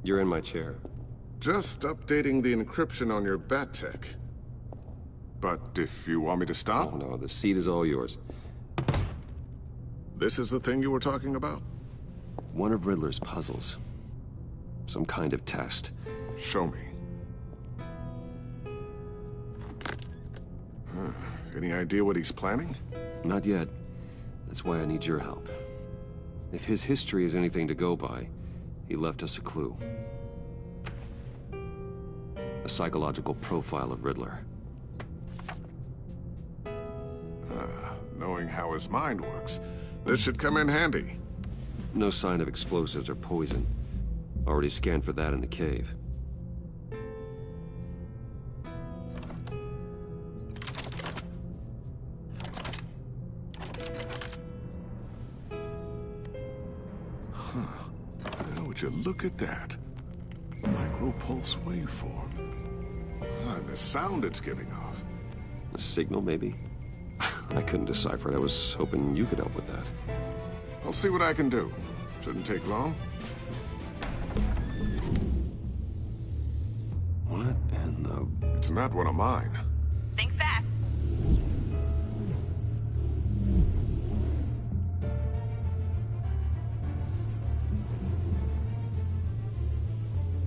You're in my chair. Just updating the encryption on your bat tech. But if you want me to stop... Oh, no, the seat is all yours. This is the thing you were talking about? One of Riddler's puzzles. Some kind of test. Show me. Any idea what he's planning? Not yet. That's why I need your help. If his history is anything to go by, he left us a clue. A psychological profile of Riddler. Knowing how his mind works, this should come in handy. No sign of explosives or poison. Already scanned for that in the cave. Would you look at that? Micro-pulse waveform. And the sound it's giving off. A signal, maybe? I couldn't decipher it. I was hoping you could help with that. I'll see what I can do. Shouldn't take long. What in the... It's not one of mine. Think fast.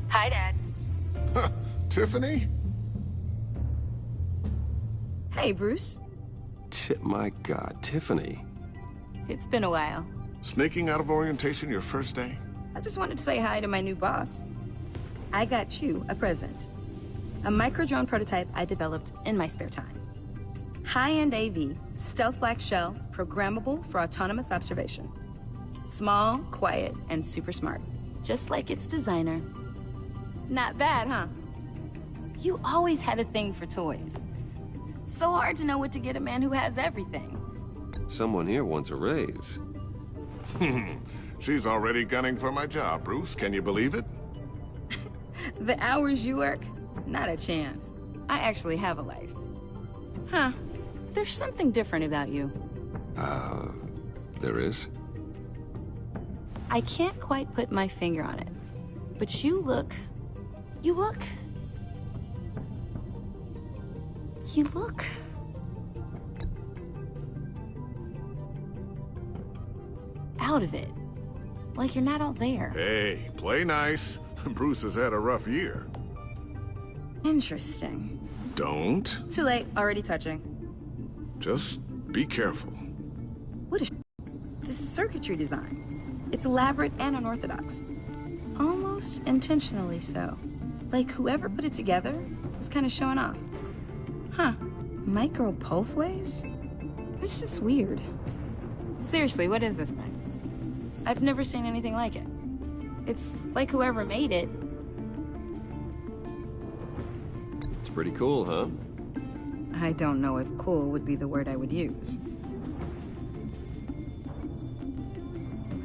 Hi, Dad. Huh, Tiffany? Hey, Bruce. My God, Tiffany. It's been a while. Sneaking out of orientation your first day? I just wanted to say hi to my new boss. I got you a present. A micro-drone prototype I developed in my spare time. High-end AV, stealth black shell, programmable for autonomous observation. Small, quiet, and super smart. Just like its designer. Not bad, huh? You always had a thing for toys. So hard to know what to get a man who has everything. Someone here wants a raise. She's already gunning for my job, Bruce. Can you believe it? The hours you work? Not a chance. I actually have a life. Huh. There's something different about you. There is? I can't quite put my finger on it. But you look... out of it. Like you're not all there. Hey, play nice. Bruce has had a rough year. Interesting. Don't. Too late, already touching. Just be careful. What is this circuitry design? It's elaborate and unorthodox. Almost intentionally so. Like whoever put it together was kind of showing off. Huh. Micro pulse waves? It's just weird. Seriously, what is this thing? I've never seen anything like it. It's like whoever made it. It's pretty cool, huh? I don't know if cool would be the word I would use.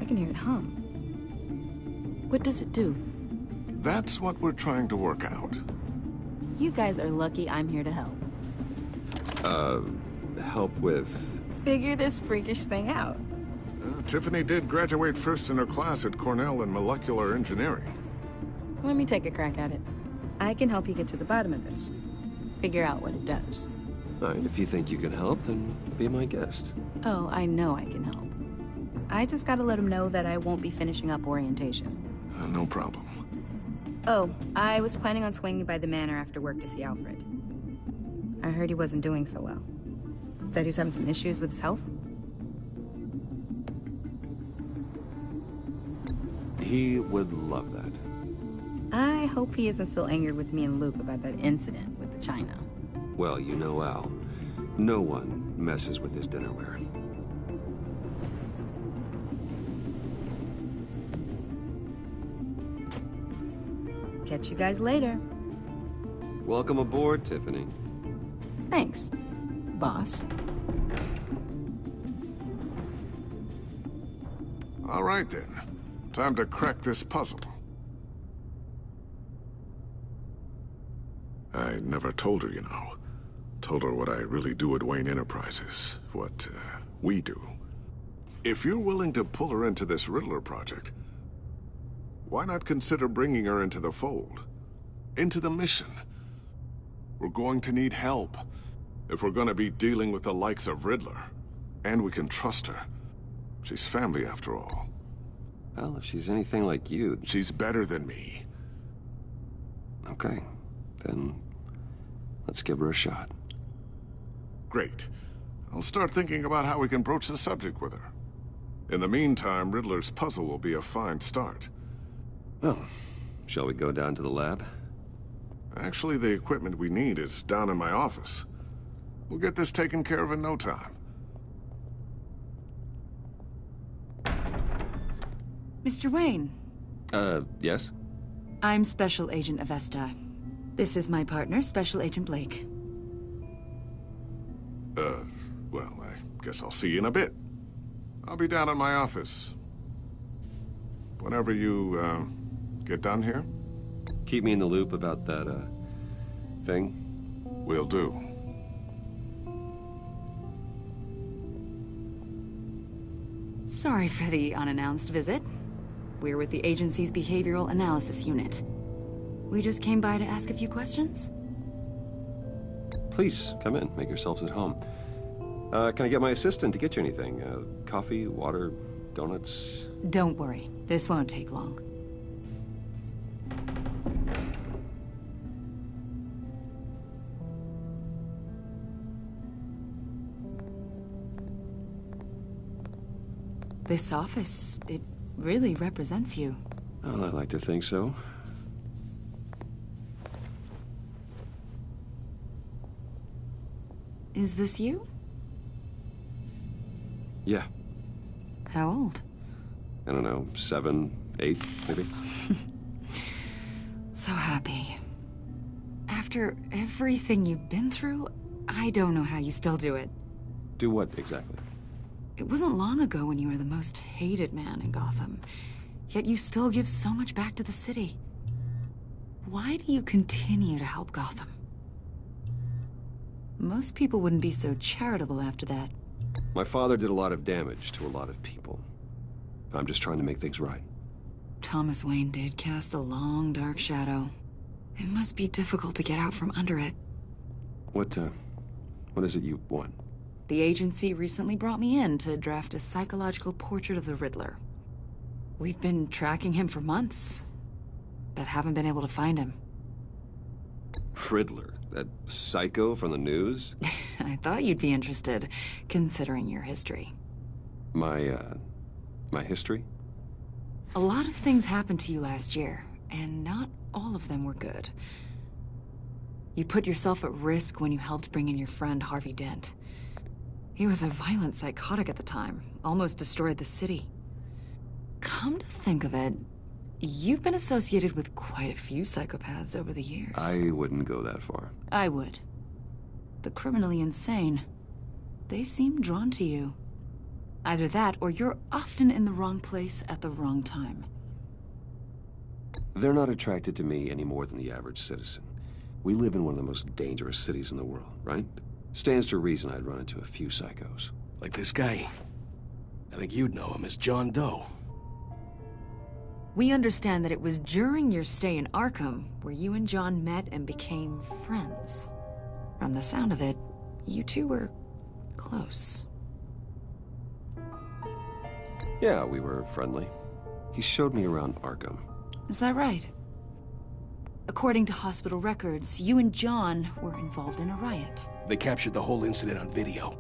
I can hear it hum. What does it do? That's what we're trying to work out. You guys are lucky I'm here to help. Help with... Figure this freakish thing out. Tiffany did graduate first in her class at Cornell in molecular engineering. Let me take a crack at it. I can help you get to the bottom of this. Figure out what it does. All right, if you think you can help, then be my guest. Oh, I know I can help. I just gotta let him know that I won't be finishing up orientation. No problem. Oh, I was planning on swinging by the manor after work to see Alfred. I heard he wasn't doing so well. That he was having some issues with his health? He would love that. I hope he isn't still angered with me and Luke about that incident with the china. Well, you know Al. No one messes with his dinnerware. Catch you guys later. Welcome aboard, Tiffany. Thanks, boss. All right, then. Time to crack this puzzle. I never told her, you know. Told her what I really do at Wayne Enterprises. What, we do. If you're willing to pull her into this Riddler project, why not consider bringing her into the fold? Into the mission? We're going to need help if we're going to be dealing with the likes of Riddler. And we can trust her. She's family after all. Well, if she's anything like you... She's better than me. Okay, then let's give her a shot. Great. I'll start thinking about how we can broach the subject with her. In the meantime, Riddler's puzzle will be a fine start. Well, shall we go down to the lab? Actually, the equipment we need is down in my office. We'll get this taken care of in no time. Mr. Wayne. Yes? I'm Special Agent Avesta. This is my partner, Special Agent Blake. Well, I guess I'll see you in a bit. I'll be down in my office. Whenever you, get done here? Keep me in the loop about that, thing. Will do. Sorry for the unannounced visit. We're with the agency's Behavioral Analysis Unit. We just came by to ask a few questions. Please, come in. Make yourselves at home. Can I get my assistant to get you anything? Coffee, water, donuts? Don't worry. This won't take long. This office, it really represents you. Well, I'd like to think so. Is this you? Yeah. How old? I don't know, 7, 8, maybe? So happy. After everything you've been through, I don't know how you still do it. Do what, exactly? It wasn't long ago when you were the most hated man in Gotham, yet you still give so much back to the city. Why do you continue to help Gotham? Most people wouldn't be so charitable after that. My father did a lot of damage to a lot of people. I'm just trying to make things right. Thomas Wayne did cast a long, dark shadow. It must be difficult to get out from under it. What is it you want? The agency recently brought me in to draft a psychological portrait of the Riddler. We've been tracking him for months, but haven't been able to find him. Riddler? That psycho from the news? I thought you'd be interested, considering your history. My history? A lot of things happened to you last year, and not all of them were good. You put yourself at risk when you helped bring in your friend Harvey Dent. He was a violent psychotic at the time, almost destroyed the city. Come to think of it, you've been associated with quite a few psychopaths over the years. I wouldn't go that far. I would. The criminally insane. They seem drawn to you. Either that, or you're often in the wrong place at the wrong time. They're not attracted to me any more than the average citizen. We live in one of the most dangerous cities in the world, right? Stands to reason I'd run into a few psychos. Like this guy. I think you'd know him as John Doe. We understand that it was during your stay in Arkham where you and John met and became friends. From the sound of it, you two were close. Yeah, we were friendly. He showed me around Arkham. Is that right? According to hospital records, you and John were involved in a riot. They captured the whole incident on video.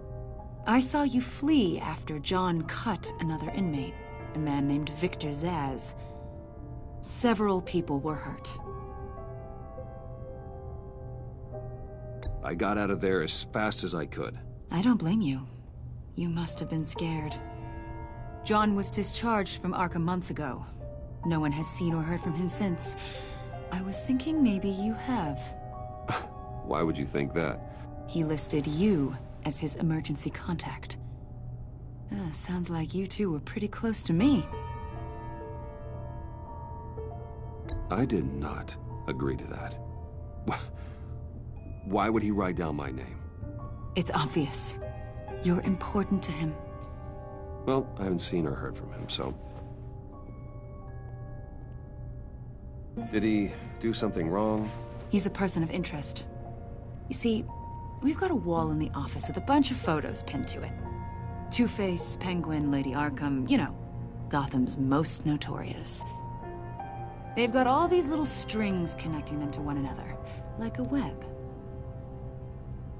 I saw you flee after John cut another inmate, a man named Victor Zsasz. Several people were hurt. I got out of there as fast as I could. I don't blame you. You must have been scared. John was discharged from Arkham months ago. No one has seen or heard from him since. I was thinking maybe you have. Why would you think that? He listed you as his emergency contact. Sounds like you two were pretty close to me. I did not agree to that. Why would he write down my name? It's obvious. You're important to him. Well, I haven't seen or heard from him, so... Did he do something wrong? He's a person of interest. You see, we've got a wall in the office with a bunch of photos pinned to it. Two-Face, Penguin, Lady Arkham, you know, Gotham's most notorious. They've got all these little strings connecting them to one another, like a web.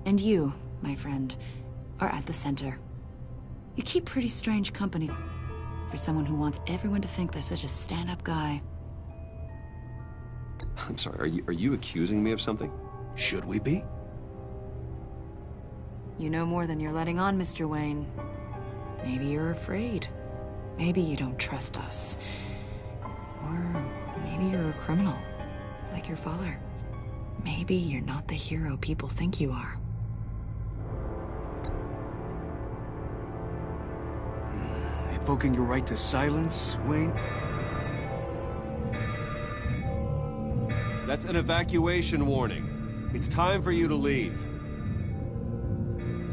And you, my friend, are at the center. You keep pretty strange company for someone who wants everyone to think they're such a stand-up guy. I'm sorry, are you accusing me of something? Should we be? You know more than you're letting on, Mr. Wayne. Maybe you're afraid. Maybe you don't trust us. Or maybe you're a criminal, like your father. Maybe you're not the hero people think you are. Invoking your right to silence, Wayne? That's an evacuation warning. It's time for you to leave.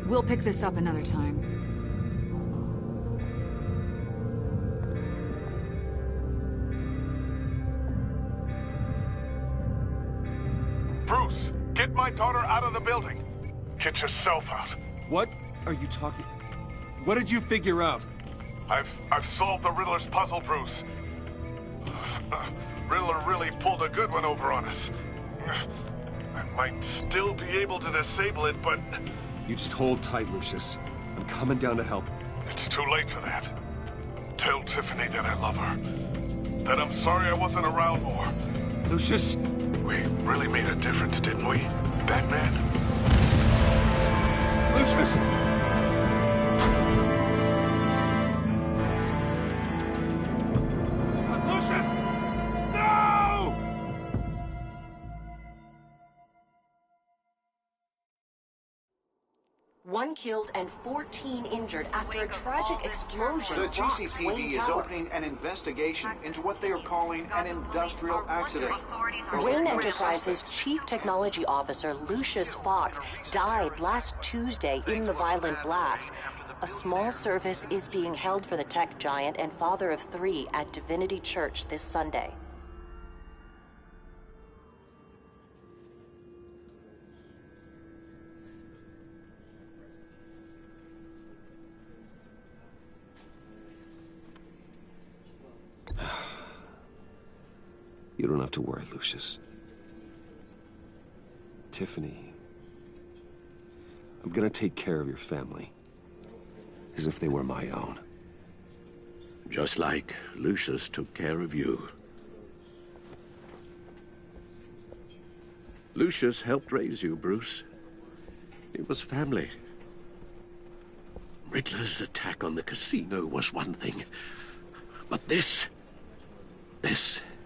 We'll pick this up another time. Bruce, get my daughter out of the building. Get yourself out. What are you talking... What did you figure out? I've solved the Riddler's puzzle, Bruce. Riddler really pulled a good one over on us. I might still be able to disable it, but... You just hold tight, Lucius. I'm coming down to help. It's too late for that. Tell Tiffany that I love her. That I'm sorry I wasn't around more. Lucius! We really made a difference, didn't we, Batman? Lucius! Lucius! No! One killed and 14 injured after a tragic explosion The rocks Wayne GCPD is Tower. opening an investigation into what they are calling an industrial accident. Wayne Enterprises' chief technology officer, Lucius Fox, died last Tuesday in the violent blast. A small service is being held for the tech giant and father of 3 at Divinity Church this Sunday. You don't have to worry, Lucius. Tiffany, I'm gonna take care of your family. As if they were my own. Just like Lucius took care of you. Lucius helped raise you, Bruce. It was family. Riddler's attack on the casino was one thing. But this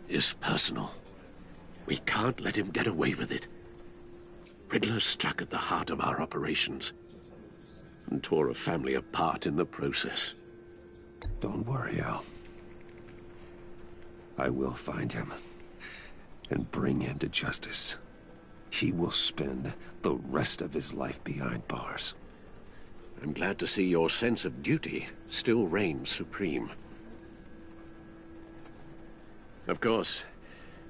is personal. We can't let him get away with it. Riddler struck at the heart of our operations and tore a family apart in the process. Don't worry, Al. I will find him and bring him to justice. He will spend the rest of his life behind bars. I'm glad to see your sense of duty still reigns supreme. Of course,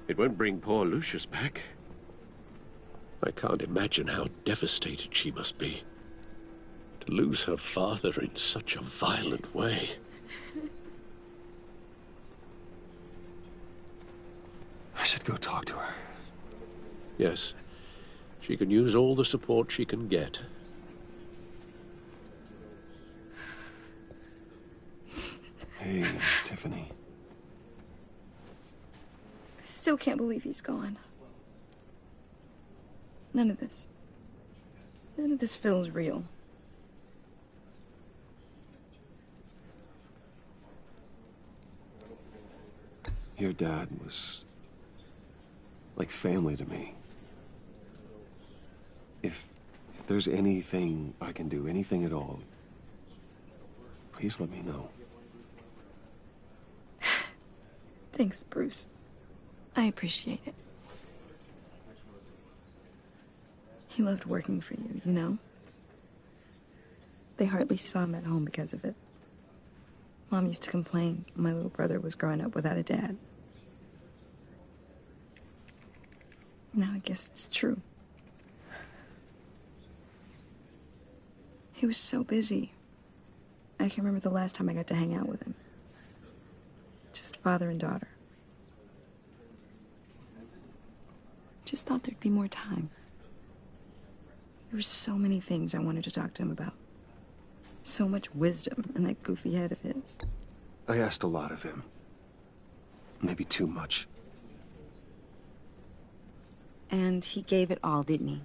it won't bring poor Lucius back. I can't imagine how devastated she must be. To lose her father in such a violent way. I should go talk to her. Yes, she can use all the support she can get. Hey, Tiffany. I still can't believe he's gone. None of this feels real. Your dad was like family to me. If there's anything I can do, anything at all, please let me know. Thanks, Bruce. I appreciate it. He loved working for you, you know? They hardly saw him at home because of it. Mom used to complain when my little brother was growing up without a dad. Now I guess it's true. He was so busy. I can't remember the last time I got to hang out with him. Just father and daughter. Just thought there'd be more time. There were so many things I wanted to talk to him about. So much wisdom in that goofy head of his. I asked a lot of him. Maybe too much. And he gave it all, didn't he?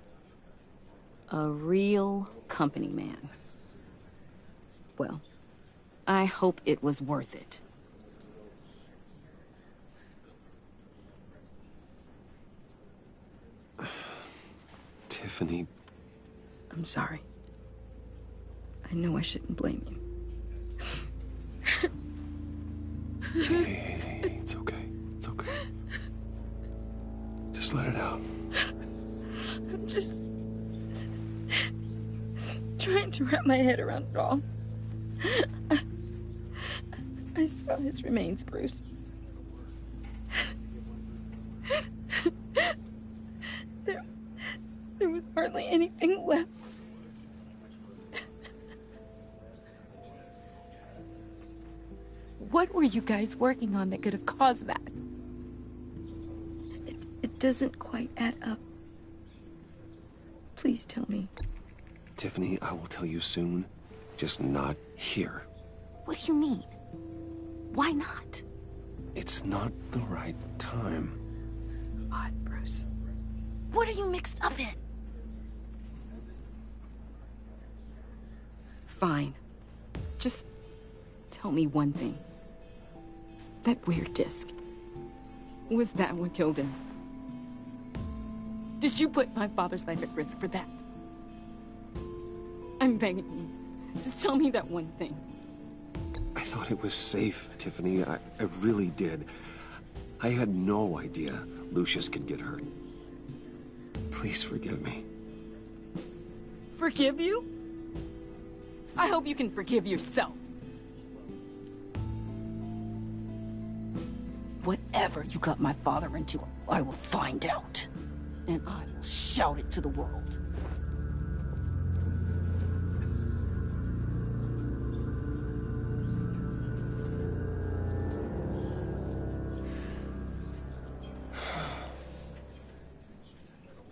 A real company man. Well, I hope it was worth it. Tiffany. I'm sorry. I know I shouldn't blame you. Hey, it's okay. It's okay. Just let it out. I'm just trying to wrap my head around it all. I saw his remains, Bruce. There was hardly anything left. What were you guys working on that could have caused that? It doesn't quite add up. Please tell me. Tiffany, I will tell you soon. Just not here. What do you mean? Why not? It's not the right time. What, Bruce? What are you mixed up in? Fine. Just tell me one thing. That weird disc. Was that what killed him? Did you put my father's life at risk for that? I'm begging you. Just tell me that one thing. I thought it was safe, Tiffany. I really did. I had no idea Lucius could get hurt. Please forgive me. Forgive you? I hope you can forgive yourself. Whatever you got my father into, I will find out. And I will shout it to the world.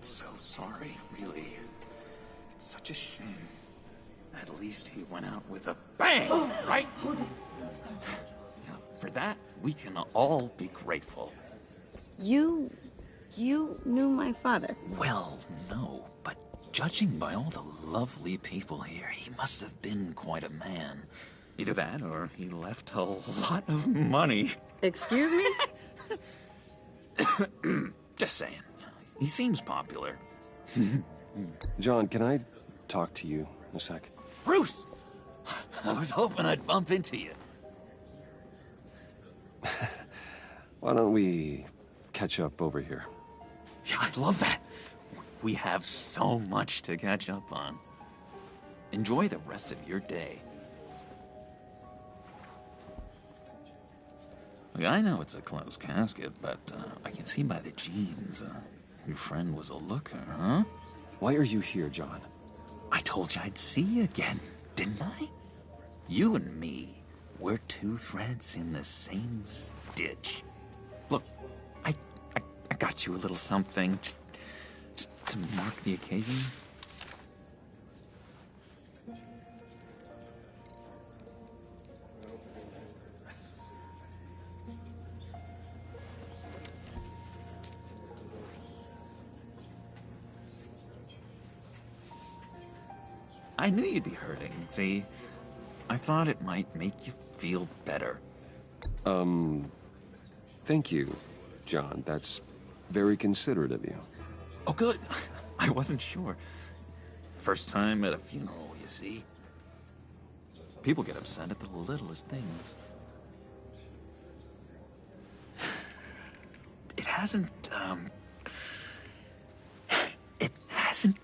So sorry, really. It's such a shame. At least he went out with a bang, right? Now, for that, we can all be grateful. You knew my father. Well, no, but judging by all the lovely people here, he must have been quite a man. Either that, or he left a lot of money. Excuse me? Just saying. He seems popular. John, can I talk to you a sec? Bruce! I was hoping I'd bump into you. Why don't we catch up over here? Yeah, I love that. We have so much to catch up on. Enjoy the rest of your day. Look, I know it's a closed casket, but I can see by the jeans, your friend was a looker, huh? Why are you here, John? I told you I'd see you again, didn't I? You and me, we're two threads in the same stitch. Look, I got you a little something, just to mark the occasion. I knew you'd be hurting, see? I thought it might make you feel better. Thank you, John. That's very considerate of you. Oh, good. I wasn't sure. First time at a funeral, you see? People get upset at the littlest things. It hasn't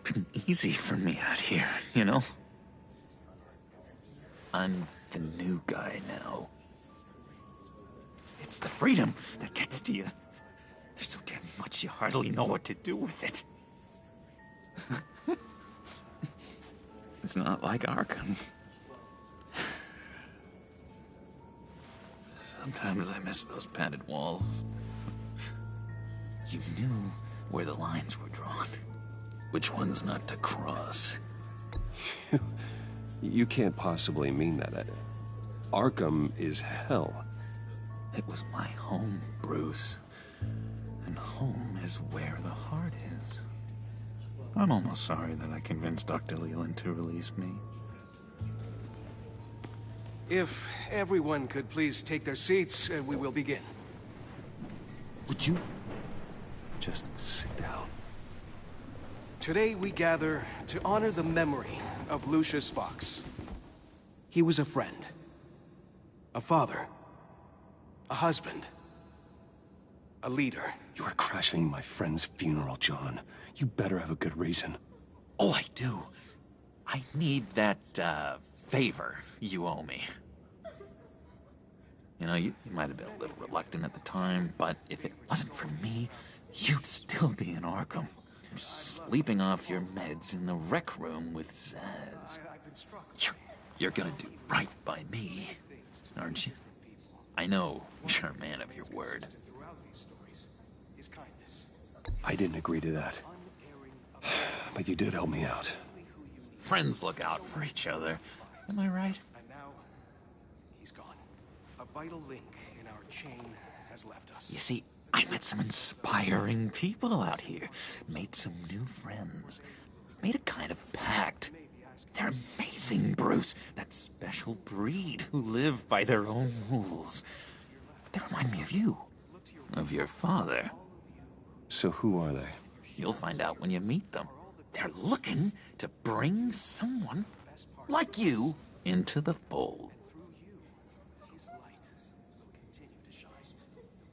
been easy for me out here, you know? I'm the new guy now. It's the freedom that gets to you. There's so damn much you hardly know what to do with it. It's not like Arkham. Sometimes I miss those padded walls. You knew where the lines were drawn. Which ones not to cross. You can't possibly mean that. Arkham is hell. It was my home, Bruce. And home is where the heart is. I'm almost sorry that I convinced Dr. Leland to release me. If everyone could please take their seats, we will begin. Would you just sit down? Today we gather to honor the memory of Lucius Fox. He was a friend, a father, a husband, a leader. You are crashing my friend's funeral, John. You better have a good reason. Oh, I do. I need that, favor you owe me. You know, you might have been a little reluctant at the time, but if it wasn't for me, you'd still be in Arkham. Sleeping off your meds in the rec room with Zaz. You're gonna do right by me, aren't you? I know you're a man of your word. I didn't agree to that. But you did help me out. Friends look out for each other. Am I right? And now, he's gone. A vital link in our chain has left us. You see, I met some inspiring people out here. Made some new friends. Made a kind of pact. They're amazing, Bruce. That special breed who live by their own rules. They remind me of you. Of your father. So who are they? You'll find out when you meet them. They're looking to bring someone like you into the fold.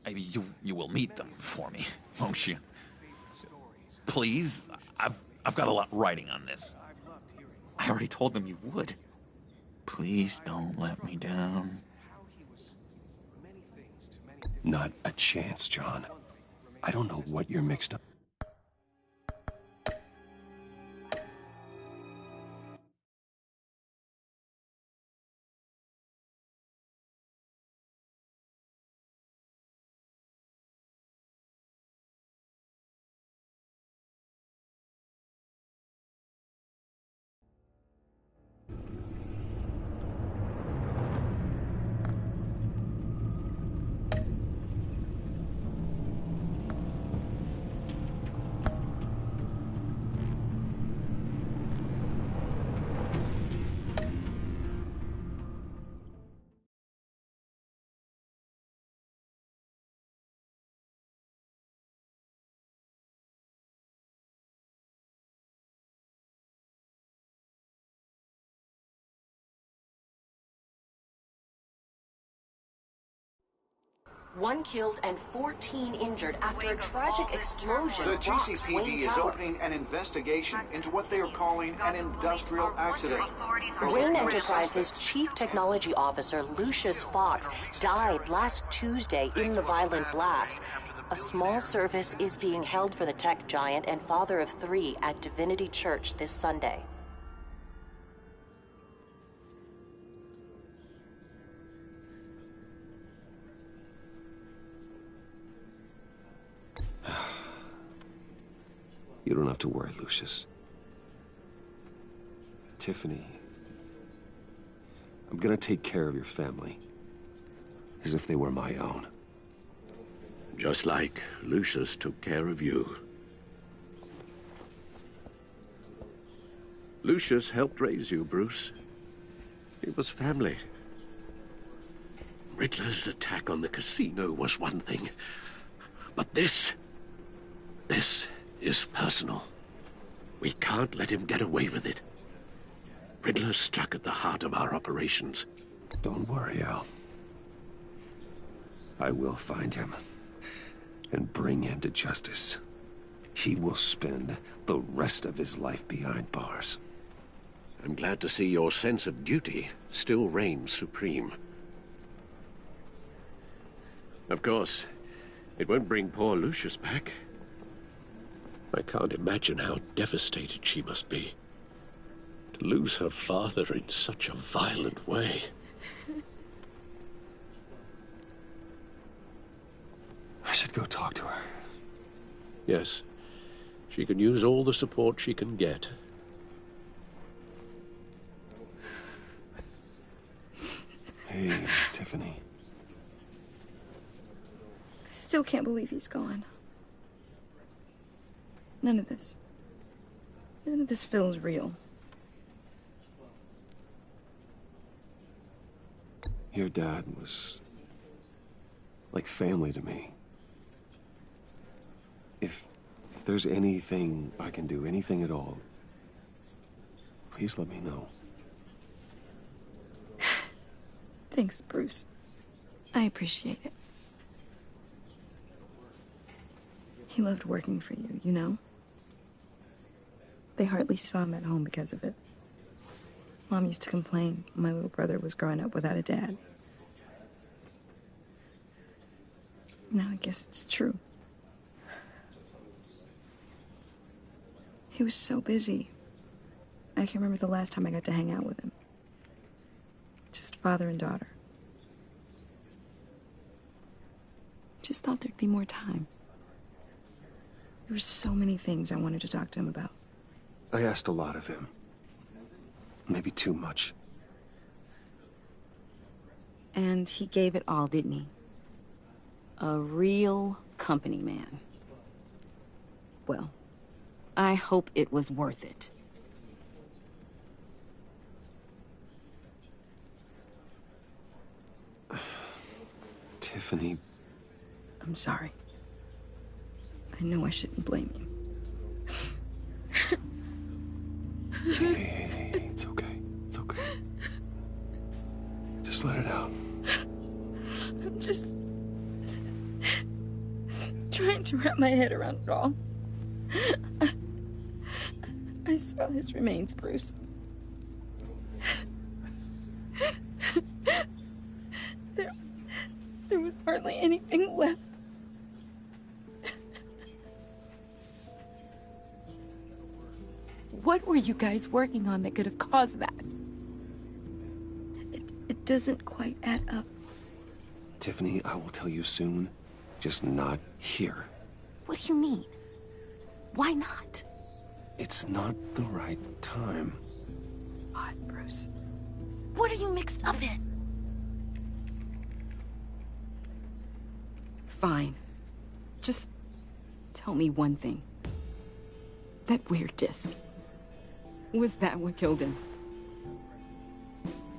You will meet them for me, won't you? Please, I've got a lot writing on this. I already told them you would. Please don't let me down. Not a chance, John. I don't know what you're mixed up. One killed and 14 injured after a tragic explosion The rocks Wayne GCPD is Tower. opening an investigation into what they are calling an industrial accident. Wayne Enterprises' Chief Technology Officer, Lucius Fox, died last Tuesday in the violent blast. A small service is being held for the tech giant and father of 3 at Divinity Church this Sunday. You don't have to worry, Lucius. Tiffany, I'm gonna take care of your family. As if they were my own. Just like Lucius took care of you. Lucius helped raise you, Bruce. It was family. Riddler's attack on the casino was one thing. But this is personal. We can't let him get away with it. Riddler struck at the heart of our operations. Don't worry, Al. I will find him. And bring him to justice. He will spend the rest of his life behind bars. I'm glad to see your sense of duty still reigns supreme. Of course, It won't bring poor Lucius back. I can't imagine how devastated she must be. To lose her father in such a violent way. I should go talk to her. Yes, she can use all the support she can get. Hey, Tiffany. I still can't believe he's gone. None of this feels real. Your dad was like family to me. If there's anything I can do, anything at all, please let me know. Thanks, Bruce. I appreciate it. He loved working for you, you know? They hardly saw him at home because of it. Mom used to complain my little brother was growing up without a dad. Now I guess it's true. He was so busy. I can't remember the last time I got to hang out with him. Just father and daughter. Just thought there'd be more time. There were so many things I wanted to talk to him about. I asked a lot of him. Maybe too much. And he gave it all, didn't he? A real company man. Well, I hope it was worth it. Tiffany. I'm sorry. I know I shouldn't blame you. Hey, it's okay. It's okay. Just let it out. I'm just trying to wrap my head around it all. I saw his remains, Bruce. There was hardly anything left. What were you guys working on that could have caused that? It doesn't quite add up. Tiffany, I will tell you soon. Just not here. What do you mean? Why not? It's not the right time. Odd, Bruce. What are you mixed up in? Fine. Just tell me one thing. That weird disc. Was that what killed him?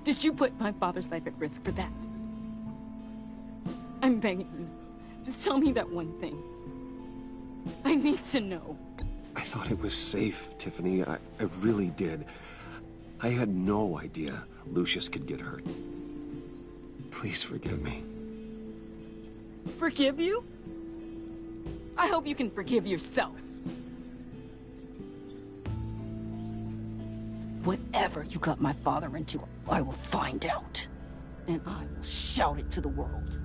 Did you put my father's life at risk for that? I'm begging you. Just tell me that one thing. I need to know. I thought it was safe, Tiffany. I really did. I had no idea Lucius could get hurt. Please forgive me. Forgive you? I hope you can forgive yourself. Whatever you got my father into, I will find out. And I will shout it to the world.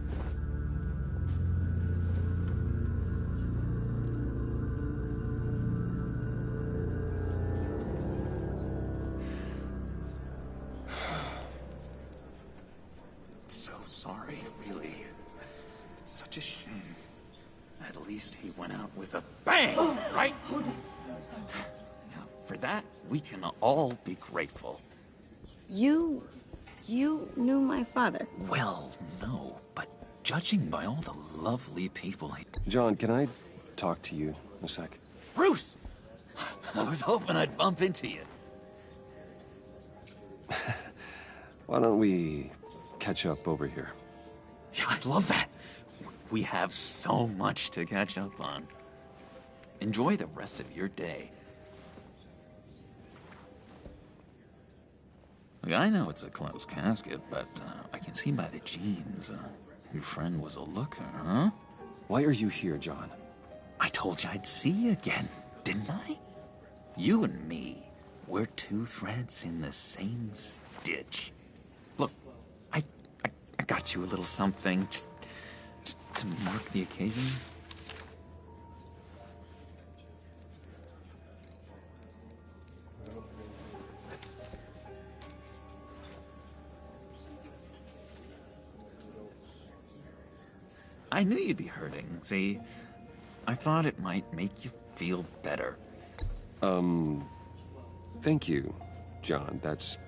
So sorry, really. It's such a shame. At least he went out with a bang, right? Now, for that, we can all be grateful. You knew my father. Well, no, but judging by all the lovely people he... John, can I talk to you a sec? Bruce! I was hoping I'd bump into you. Why don't we catch up over here? Yeah, I'd love that. We have so much to catch up on. Enjoy the rest of your day. Look, I know it's a closed casket, but I can see by the jeans, your friend was a looker, huh? Why are you here, John? I told you I'd see you again, didn't I? You and me, we're two threads in the same stitch. Look, I got you a little something. Just to mark the occasion? I knew you'd be hurting, see? I thought it might make you feel better. Thank you, John. That's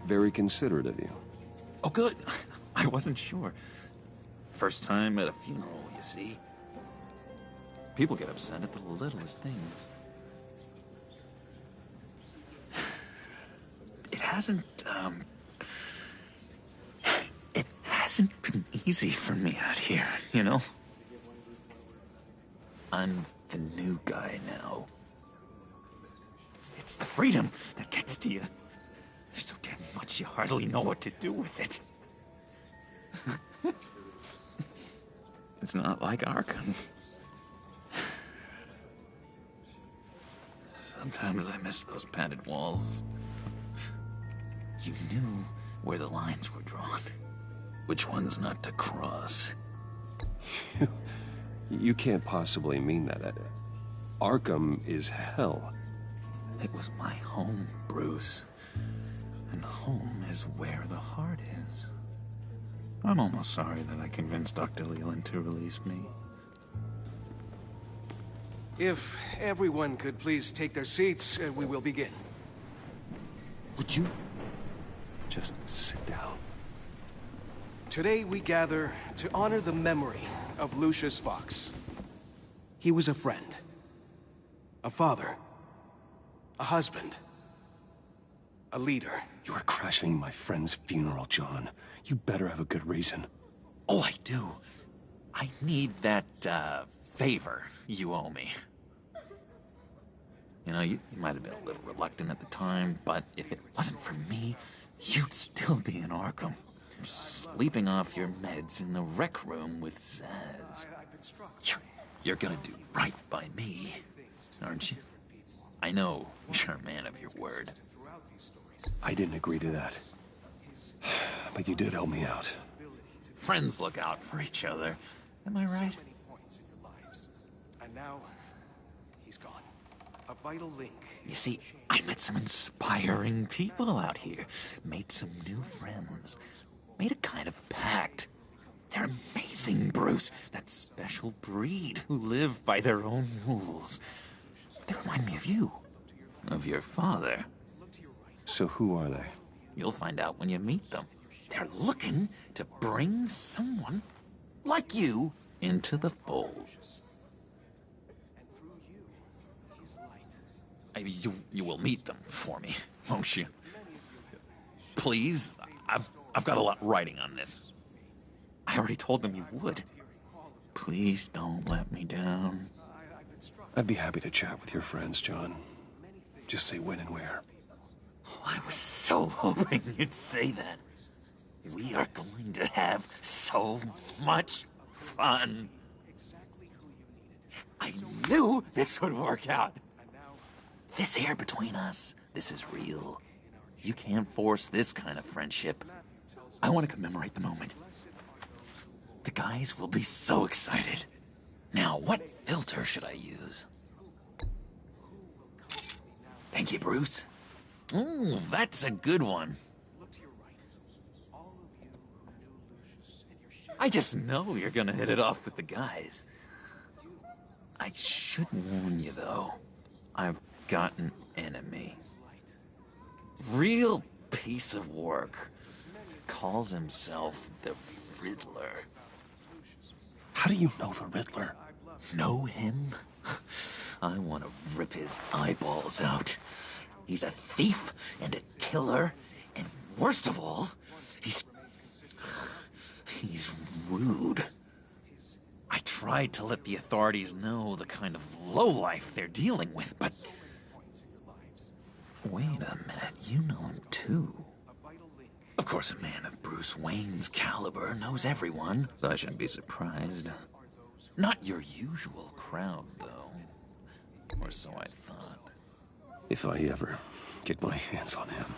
very considerate of you. Oh, good. I wasn't sure. First time at a funeral, you see? People get upset at the littlest things. It hasn't been easy for me out here, you know? I'm the new guy now. It's the freedom that gets to you. There's so damn much you hardly know what to do with it. It's not like Arkham. Sometimes I miss those padded walls. You knew where the lines were drawn. Which ones not to cross. You can't possibly mean that. Arkham is hell. It was my home, Bruce. And home is where the heart is. I'm almost sorry that I convinced Dr. Leland to release me. If everyone could please take their seats, we will begin. Would you just sit down? Today we gather to honor the memory of Lucius Fox. He was a friend, a father, a husband, a leader. You are crashing my friend's funeral, John. You better have a good reason. Oh, I do. I need that, favor you owe me. You know, you might have been a little reluctant at the time, but if it wasn't for me, you'd still be in Arkham. Sleeping off your meds in the rec room with Zaz. You're gonna do right by me, aren't you? I know you're a man of your word. I didn't agree to that. But you did help me out. Friends look out for each other. Am I right? And now, he's gone. A vital link. You see, I met some inspiring people out here. Made some new friends. Made a kind of pact. They're amazing, Bruce. That special breed who live by their own rules. They remind me of you. Of your father. So who are they? You'll find out when you meet them. They're looking to bring someone like you into the fold. You will meet them for me, won't you? Please? I've got a lot writing on this. I already told them you would. Please don't let me down. I'd be happy to chat with your friends, John. Just say when and where. I was so hoping you'd say that. We are going to have so much fun. I knew this would work out. This air between us, this is real. You can't force this kind of friendship. I want to commemorate the moment. The guys will be so excited. Now, what filter should I use? Thank you, Bruce. Ooh, that's a good one. I just know you're gonna hit it off with the guys. I should warn you, though. I've got an enemy. Real piece of work. Calls himself the Riddler. How do you know the Riddler? Know him? I want to rip his eyeballs out. He's a thief and a killer, and worst of all, he's rude. I tried to let the authorities know the kind of lowlife they're dealing with, but... Wait a minute, you know him too. Of course, a man of Bruce Wayne's caliber knows everyone, so I shouldn't be surprised. Not your usual crowd, though. Or so I thought. If I ever get my hands on him,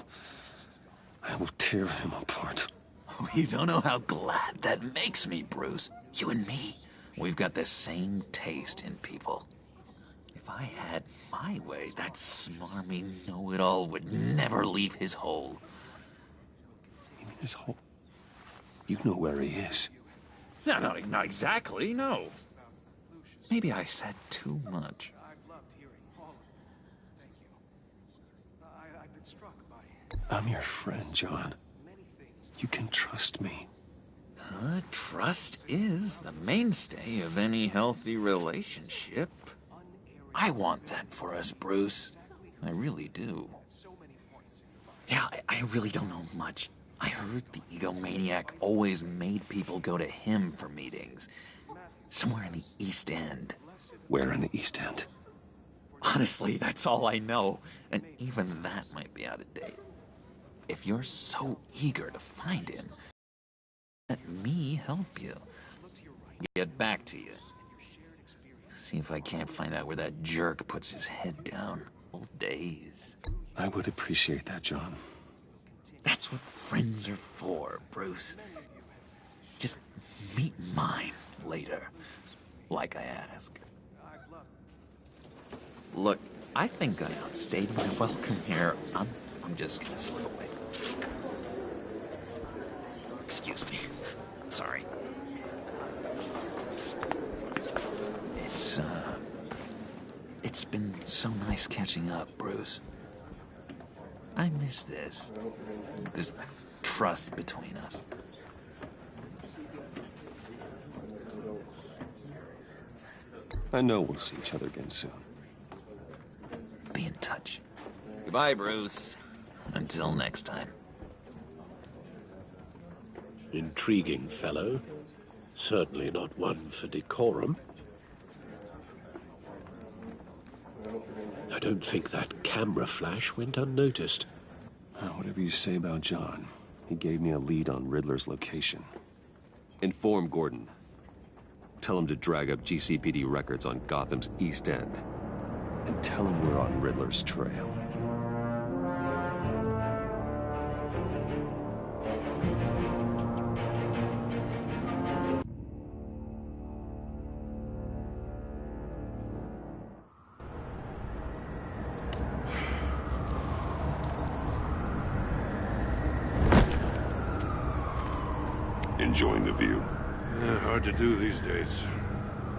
I will tear him apart. Oh, you don't know how glad that makes me, Bruce. You and me, We've got the same taste in people. If I had my way, that smarmy know-it-all would never leave his hole. You mean his hole? You know where he is. No, not exactly, no. Maybe I said too much. I've loved hearing all of it. Thank you. I've been struck by I'm your friend, John. many things. You can trust me. Trust is the mainstay of any healthy relationship. I want that for us, Bruce. I really do. Yeah, I really don't know much. I heard the egomaniac always made people go to him for meetings. Somewhere in the East End. Where in the East End? Honestly, that's all I know. And even that might be out of date. If you're so eager to find him, let me help you. Get back to you. See if I can't find out where that jerk puts his head down. Old days. I would appreciate that, John. That's what friends are for, Bruce. Just meet mine later, like I ask. Look, I think I outstayed my welcome here. I'm just gonna slip away. Excuse me. Sorry. It's been so nice catching up, Bruce. I miss this trust between us. I know we'll see each other again soon. Be in touch. Goodbye, Bruce. Until next time. Intriguing fellow. Certainly not one for decorum. I don't think that camera flash went unnoticed. Whatever you say about John, he gave me a lead on Riddler's location. Inform Gordon. Tell him to drag up GCPD records on Gotham's East End. And tell him we're on Riddler's trail. Enjoying the view. Yeah, hard to do these days.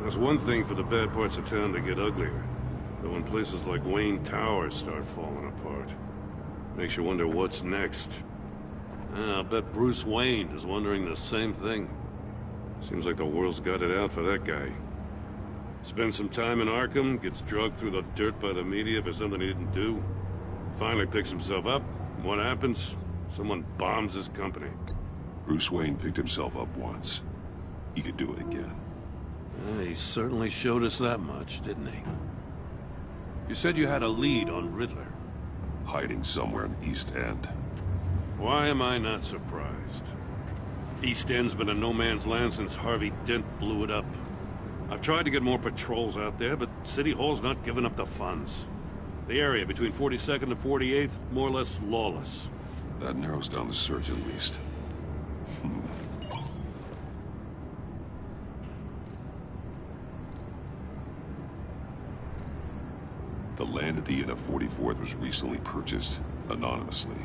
It's one thing for the bad parts of town to get uglier, but when places like Wayne Tower start falling apart, makes you wonder what's next. I'll bet Bruce Wayne is wondering the same thing. Seems like the world's got it out for that guy. Spends some time in Arkham, gets drugged through the dirt by the media for something he didn't do. Finally picks himself up. What happens? Someone bombs his company. Bruce Wayne picked himself up once. He could do it again. He certainly showed us that much, didn't he? You said you had a lead on Riddler. Hiding somewhere in the East End. Why am I not surprised? East End's been a no-man's land since Harvey Dent blew it up. I've tried to get more patrols out there, but City Hall's not giving up the funds. The area between 42nd and 48th, more or less lawless. That narrows down the search at least. The land at the end of 44th was recently purchased, anonymously.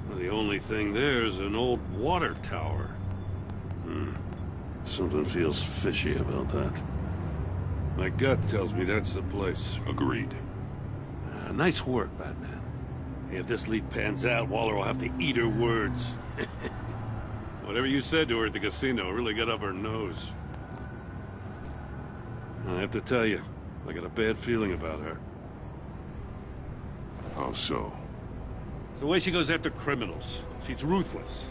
Well, the only thing there is an old water tower. Something feels fishy about that. My gut tells me that's the place. Agreed. Nice work, Batman. If this lead pans out, Waller will have to eat her words. Whatever you said to her at the casino really got up her nose. I have to tell you, I got a bad feeling about her. How so? It's the way she goes after criminals. She's ruthless.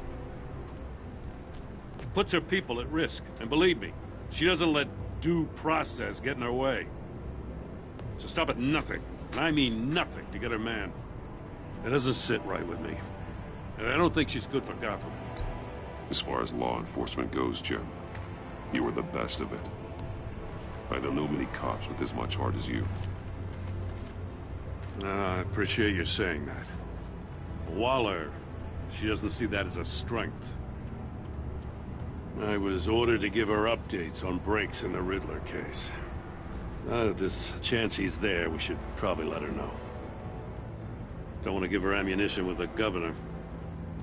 Puts her people at risk. And believe me, she doesn't let due process get in her way. So stop at nothing, and I mean nothing, to get her man. It doesn't sit right with me. And I don't think she's good for Gotham. As far as law enforcement goes, Jim, you were the best of it. I don't know many cops with as much heart as you. I appreciate you saying that. Waller, she doesn't see that as a strength. I was ordered to give her updates on breaks in the Riddler case. If there's a chance he's there, we should probably let her know. Don't want to give her ammunition with the governor.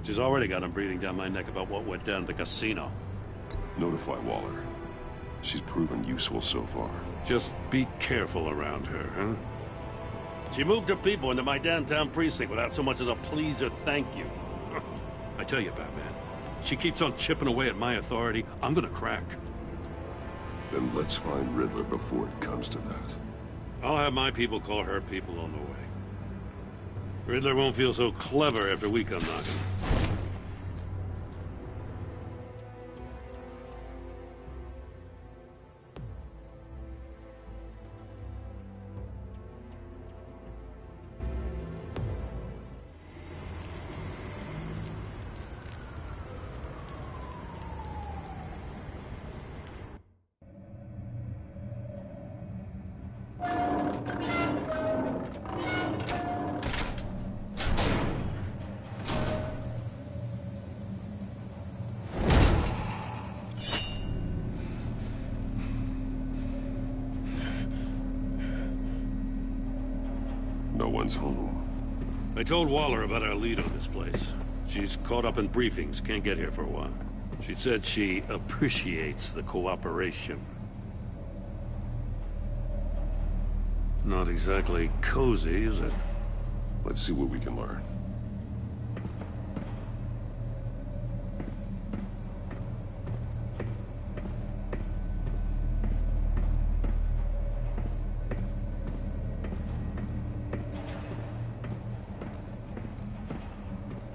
She's already got him breathing down my neck about what went down at the casino. Notify Waller. She's proven useful so far. Just be careful around her, huh? She moved her people into my downtown precinct without so much as a please or thank you. I tell you, Batman, she keeps on chipping away at my authority, I'm gonna crack. Then let's find Riddler before it comes to that. I'll have my people call her people on the way. Riddler won't feel so clever after we come knocking. No one's home. I told Waller about our lead on this place. She's caught up in briefings, can't get here for a while. She said she appreciates the cooperation. Not exactly cozy, is it? Let's see what we can learn.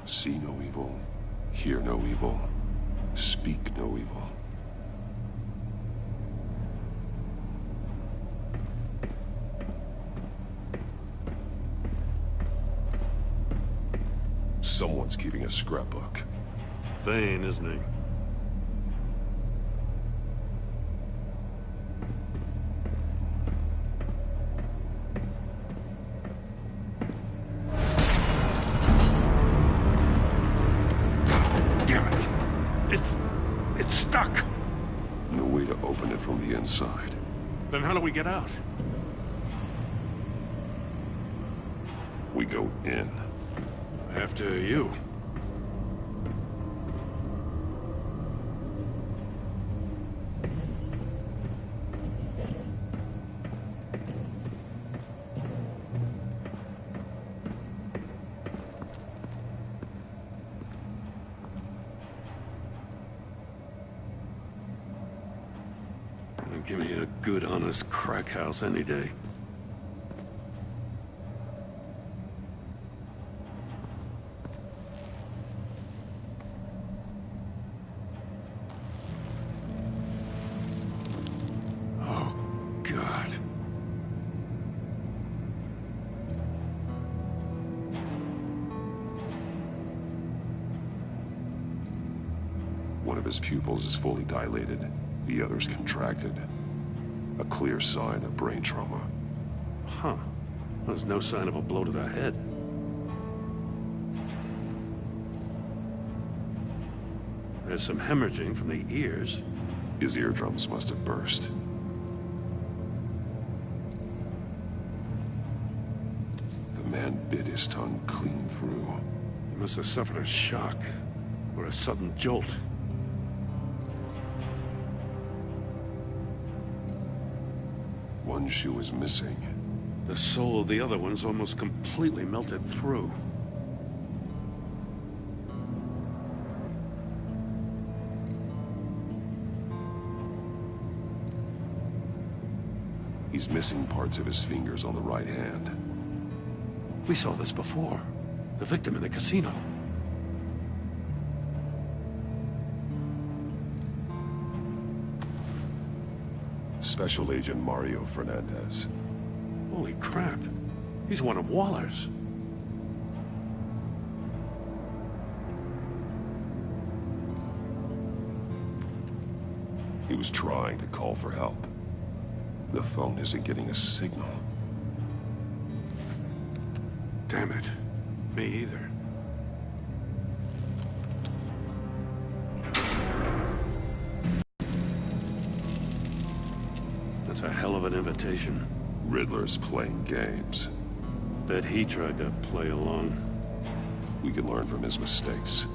See no evil, hear no evil, speak no evil. Someone's keeping a scrapbook. Thane, isn't he? It's stuck! No way to open it from the inside. Then how do we get out? We go in. After you. Give me a good, honest crack house any day. Oh, God. One of his pupils is fully dilated. The other's contracted. A clear sign of brain trauma. Huh. There's no sign of a blow to the head. There's some hemorrhaging from the ears. His eardrums must have burst. The man bit his tongue clean through. He must have suffered a shock, or a sudden jolt. One shoe is missing. The sole of the other one's almost completely melted through. He's missing parts of his fingers on the right hand. We saw this before. The victim in the casino. Special Agent Mario Fernandez. Holy crap. He's one of Waller's. He was trying to call for help. The phone isn't getting a signal. Damn it. Me either. That's a hell of an invitation. Riddler's playing games. Bet he tried to play along. We can learn from his mistakes.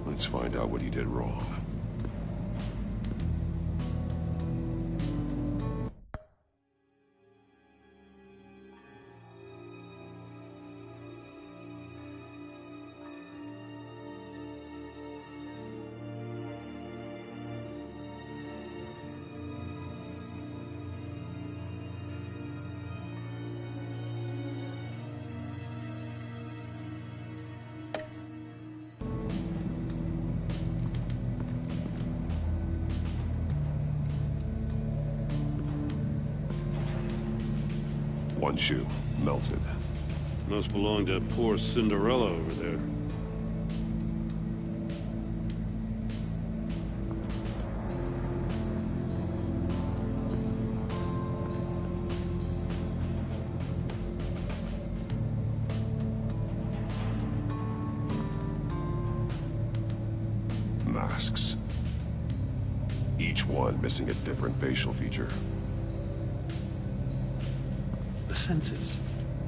Let's find out what he did wrong. One shoe, melted. Must belong to poor Cinderella over there. Masks. Each one missing a different facial feature. The senses.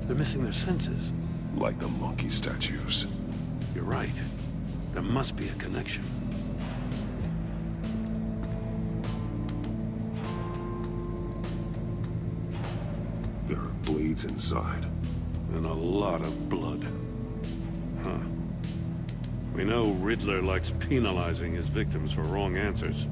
They're missing their senses. Like the monkey statues. You're right. There must be a connection. There are bleeds inside. And a lot of blood. Huh. We know Riddler likes penalizing his victims for wrong answers.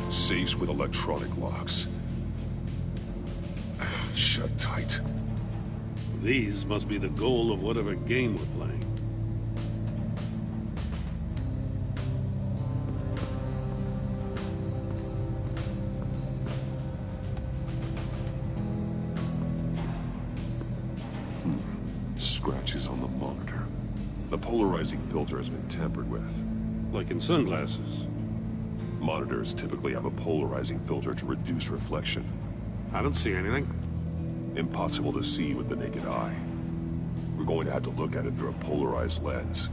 Safes with electronic locks. Shut tight. These must be the goal of whatever game we're playing. Scratches on the monitor. The polarizing filter has been tampered with. Like in sunglasses. Monitors typically have a polarizing filter to reduce reflection. I don't see anything. Impossible to see with the naked eye. We're going to have to look at it through a polarized lens.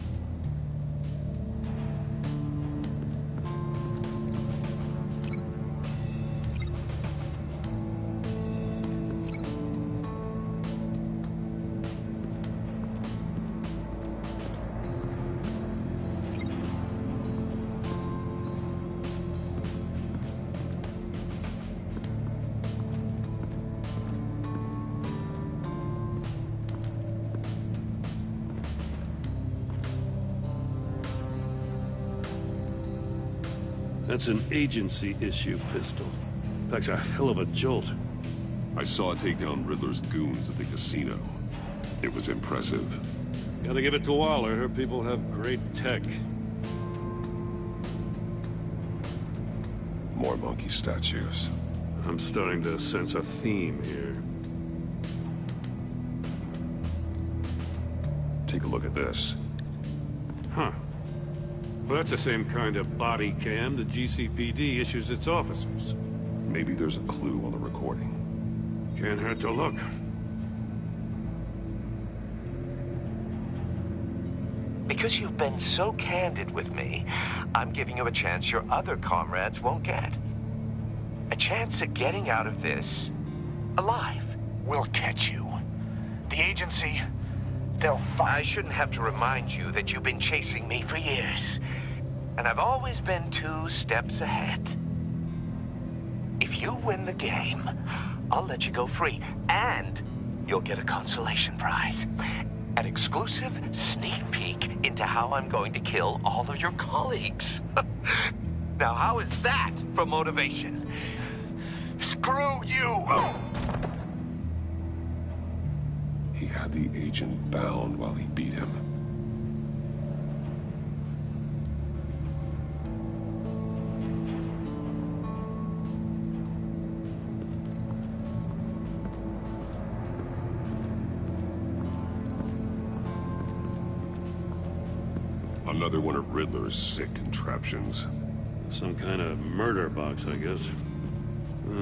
That's an agency-issue pistol. Packs a hell of a jolt. I saw it take down Riddler's goons at the casino. It was impressive. Gotta give it to Waller. Her people have great tech. More monkey statues. I'm starting to sense a theme here. Take a look at this. Huh. Well, that's the same kind of body cam the GCPD issues its officers. Maybe there's a clue on the recording. Can't hurt to look. Because you've been so candid with me, I'm giving you a chance your other comrades won't get. A chance at getting out of this alive. We'll catch you. The agency, they'll find... I shouldn't have to remind you that you've been chasing me for years. And I've always been 2 steps ahead. If you win the game, I'll let you go free. And you'll get a consolation prize. An exclusive sneak peek into how I'm going to kill all of your colleagues. Now, how is that for motivation? Screw you! He had the agent bound while he beat him. Another one of Riddler's sick contraptions. Some kind of murder box, I guess.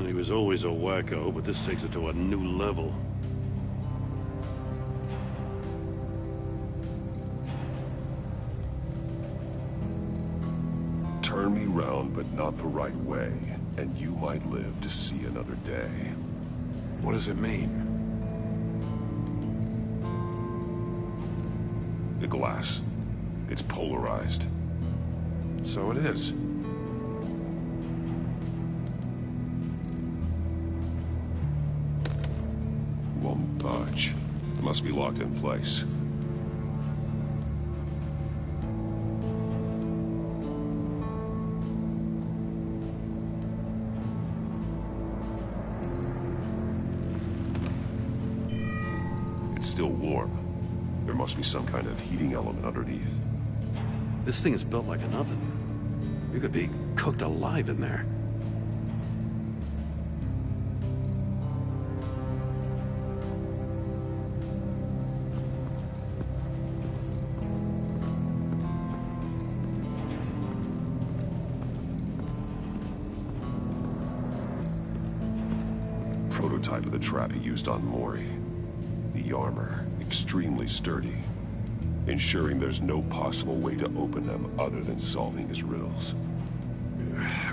He was always a wacko, but this takes it to a new level. Turn me round, but not the right way, and you might live to see another day. What does it mean? The glass. It's polarized. So it is. Won't budge. It must be locked in place. It's still warm. There must be some kind of heating element underneath. This thing is built like an oven. You could be cooked alive in there. Prototype of the trap he used on Mori. The armor, extremely sturdy, ensuring there's no possible way to open them other than solving his riddles.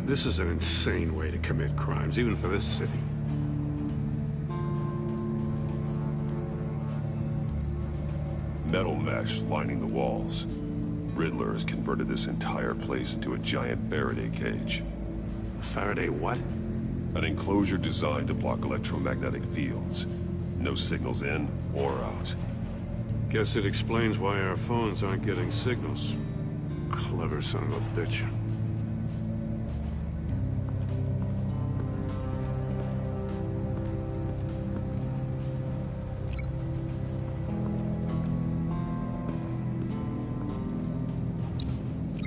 This is an insane way to commit crimes, even for this city. Metal mesh lining the walls. Riddler has converted this entire place into a giant Faraday cage. Faraday what? An enclosure designed to block electromagnetic fields. No signals in or out. Guess it explains why our phones aren't getting signals. Clever son of a bitch.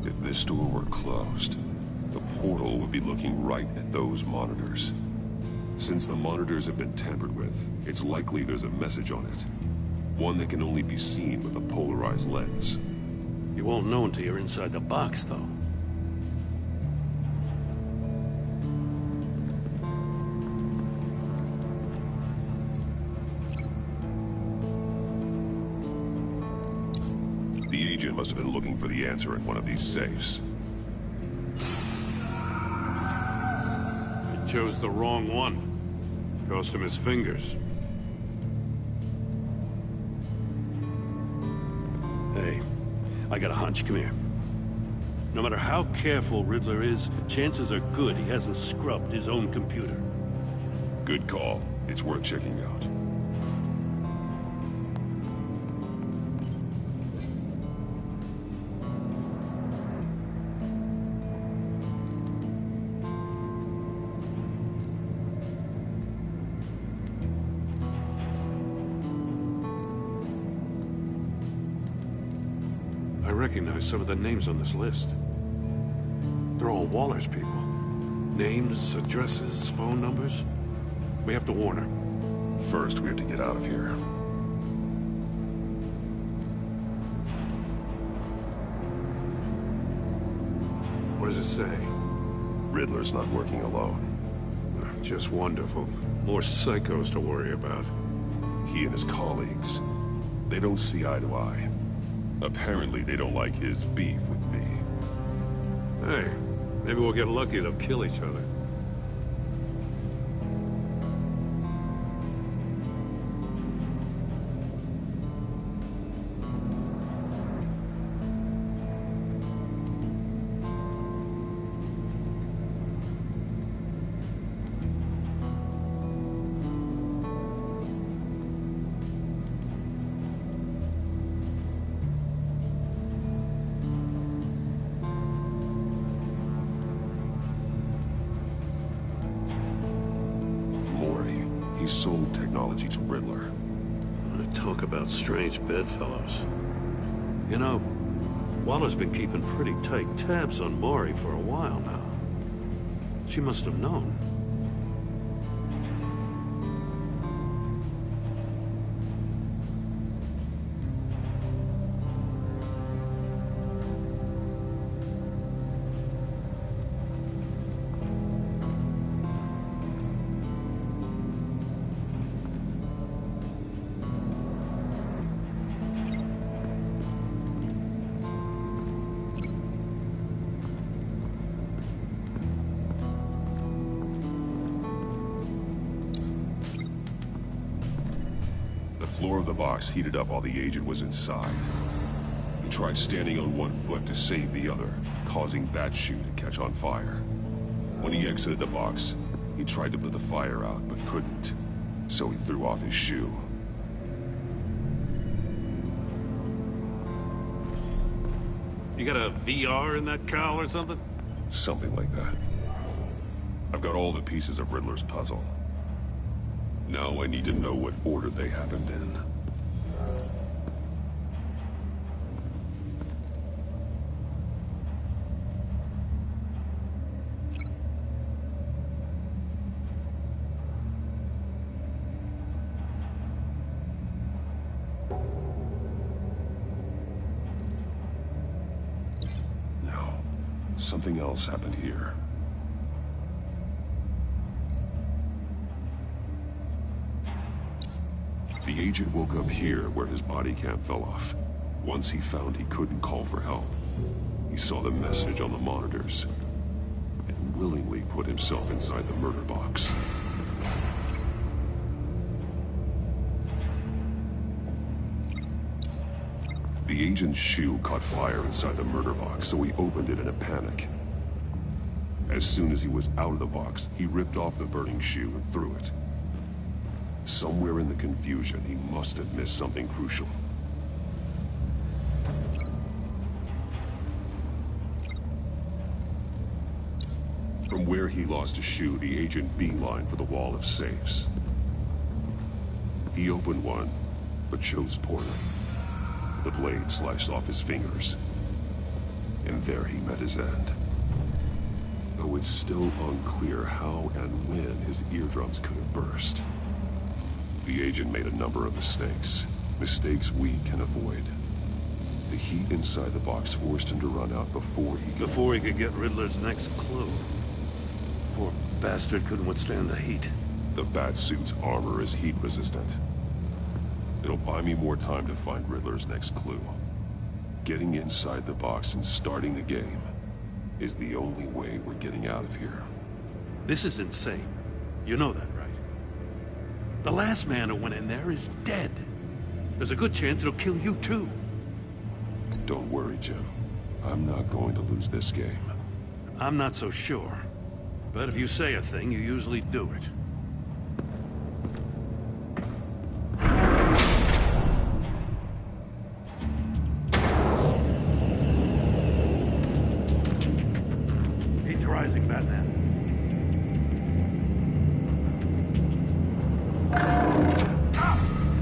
If this door were closed, the portal would be looking right at those monitors. Since the monitors have been tampered with, it's likely there's a message on it. One that can only be seen with a polarized lens. You won't know until you're inside the box, though. The agent must have been looking for the answer in one of these safes. He chose the wrong one. Cost him his fingers. Hey, I got a hunch. Come here. No matter how careful Riddler is, chances are good he hasn't scrubbed his own computer. Good call. It's worth checking out. I recognize some of the names on this list. They're all Waller's people. Names, addresses, phone numbers. We have to warn her. First, we have to get out of here. What does it say? Riddler's not working alone. Just wonderful. More psychos to worry about. He and his colleagues, they don't see eye to eye. Apparently, they don't like his beef with me. Hey, maybe we'll get lucky. They'll kill each other. He sold technology to Riddler. Talk about strange bedfellows. You know, Waller's been keeping pretty tight tabs on Maury for a while now. She must have known. The floor of the box heated up while the agent was inside. He tried standing on one foot to save the other, causing that shoe to catch on fire. When he exited the box, he tried to put the fire out, but couldn't. So he threw off his shoe. You got a VR in that cowl or something? Something like that. I've got all the pieces of Riddler's puzzle. Now I need to know what order they happened in. No, something else happened here. The agent woke up here where his body cam fell off. Once he found he couldn't call for help, he saw the message on the monitors and willingly put himself inside the murder box. The agent's shoe caught fire inside the murder box, so he opened it in a panic. As soon as he was out of the box, he ripped off the burning shoe and threw it. Somewhere in the confusion, he must have missed something crucial. From where he lost a shoe, the agent beelined for the wall of safes. He opened one, but chose poorly. The blade sliced off his fingers. And there he met his end. Though it's still unclear how and when his eardrums could have burst. The agent made a number of mistakes. Mistakes we can avoid. The heat inside the box forced him to run out before he could get Riddler's next clue. Poor bastard couldn't withstand the heat. The Batsuit's armor is heat resistant. It'll buy me more time to find Riddler's next clue. Getting inside the box and starting the game is the only way we're getting out of here. This is insane. You know that, right? The last man who went in there is dead. There's a good chance it'll kill you too. Don't worry, Jim. I'm not going to lose this game. I'm not so sure. But if you say a thing, you usually do it. Heat's rising, Batman.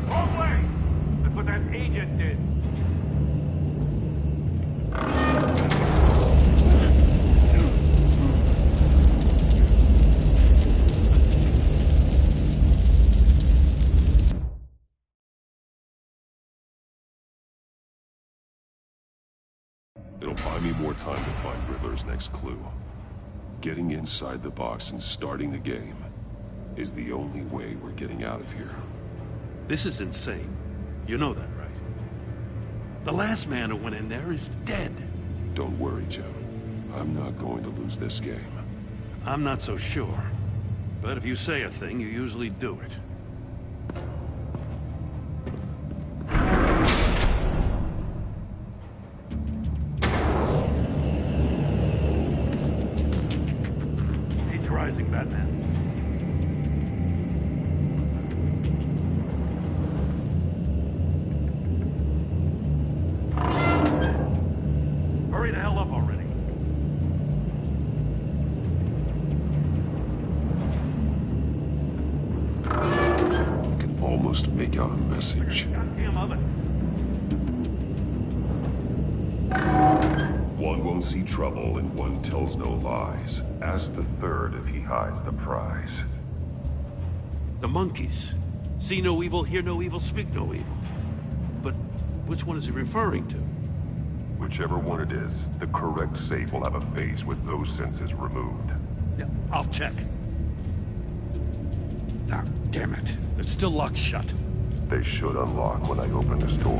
Wrong way! That's what that agent did. It'll buy me more time to find Riddler's next clue. Getting inside the box and starting the game is the only way we're getting out of here. This is insane. You know that, right? The last man who went in there is dead. Don't worry, Jim. I'm not going to lose this game. I'm not so sure. But if you say a thing, you usually do it. Heat's rising, Batman. Hurry the hell up already. I can almost make out a message. Goddamn oven. One won't see trouble and one tells no lies. Ask the third if he hides the prize. The monkeys. See no evil, hear no evil, speak no evil. But which one is he referring to? Whichever one it is, the correct safe will have a face with those senses removed. Yeah, I'll check. Ah, damn it. They're still locked shut. They should unlock when I open this door.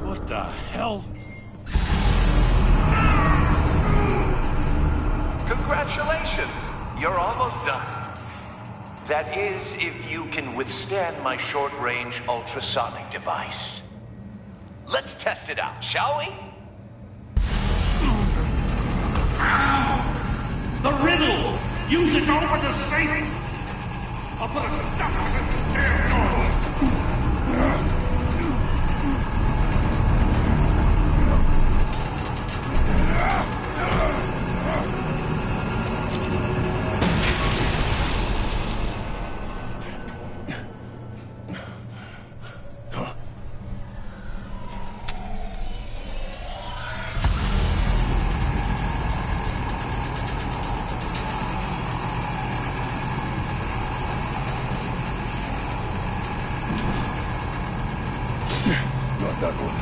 What the hell? Congratulations! You're almost done. That is, if you can withstand my short-range ultrasonic device. Let's test it out, shall we? The riddle! Use it to open the safe! I'll put a stop to this damn noise! Not that one.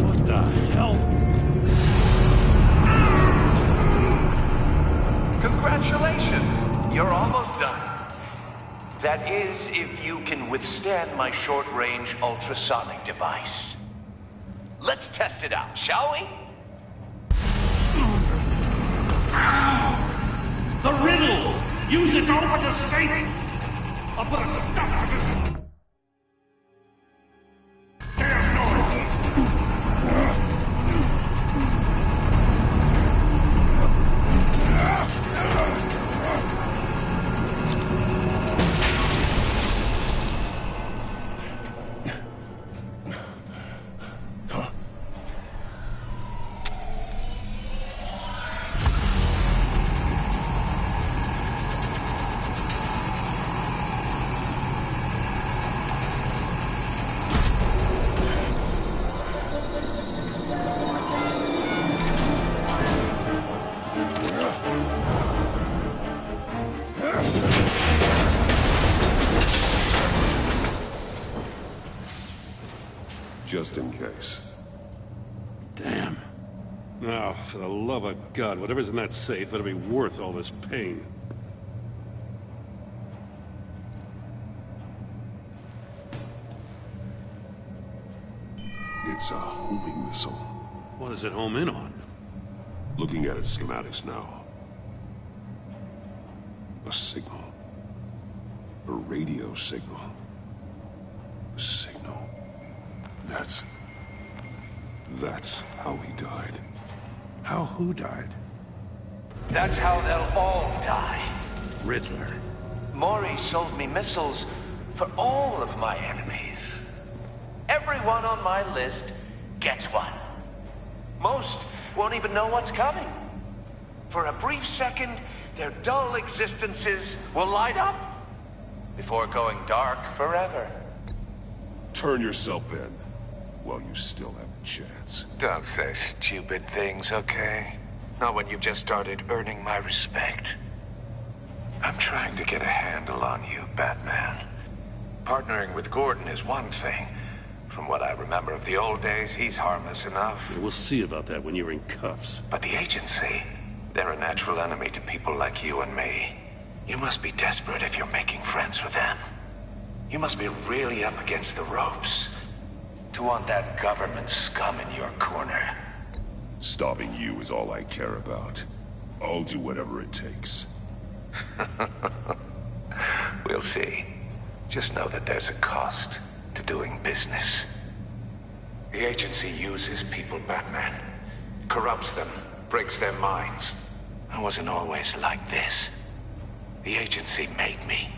What the hell? Congratulations! You're almost done. That is, if you can withstand my short-range ultrasonic device. Let's test it out, shall we? The riddle! Use it to open the safe! I'll put a stop to this damn noise! Just in case. Damn. Now, for the love of God, whatever's in that safe better be worth all this pain. It's a homing missile. What does it home in on? Looking at its schematics now. A signal. A radio signal. A signal. That's how he died. How who died? That's how they'll all die. Riddler. Maury sold me missiles for all of my enemies. Everyone on my list gets one. Most won't even know what's coming. For a brief second, their dull existences will light up before going dark forever. Turn yourself in while you still have a chance. Don't say stupid things, okay? Not when you've just started earning my respect. I'm trying to get a handle on you, Batman. Partnering with Gordon is one thing. From what I remember of the old days, he's harmless enough. We'll see about that when you're in cuffs. But the agency, they're a natural enemy to people like you and me. You must be desperate if you're making friends with them. You must be really up against the ropes to want that government scum in your corner. Stopping you is all I care about. I'll do whatever it takes. We'll see. Just know that there's a cost to doing business. The agency uses people, Batman. Corrupts them, breaks their minds. I wasn't always like this. The agency made me.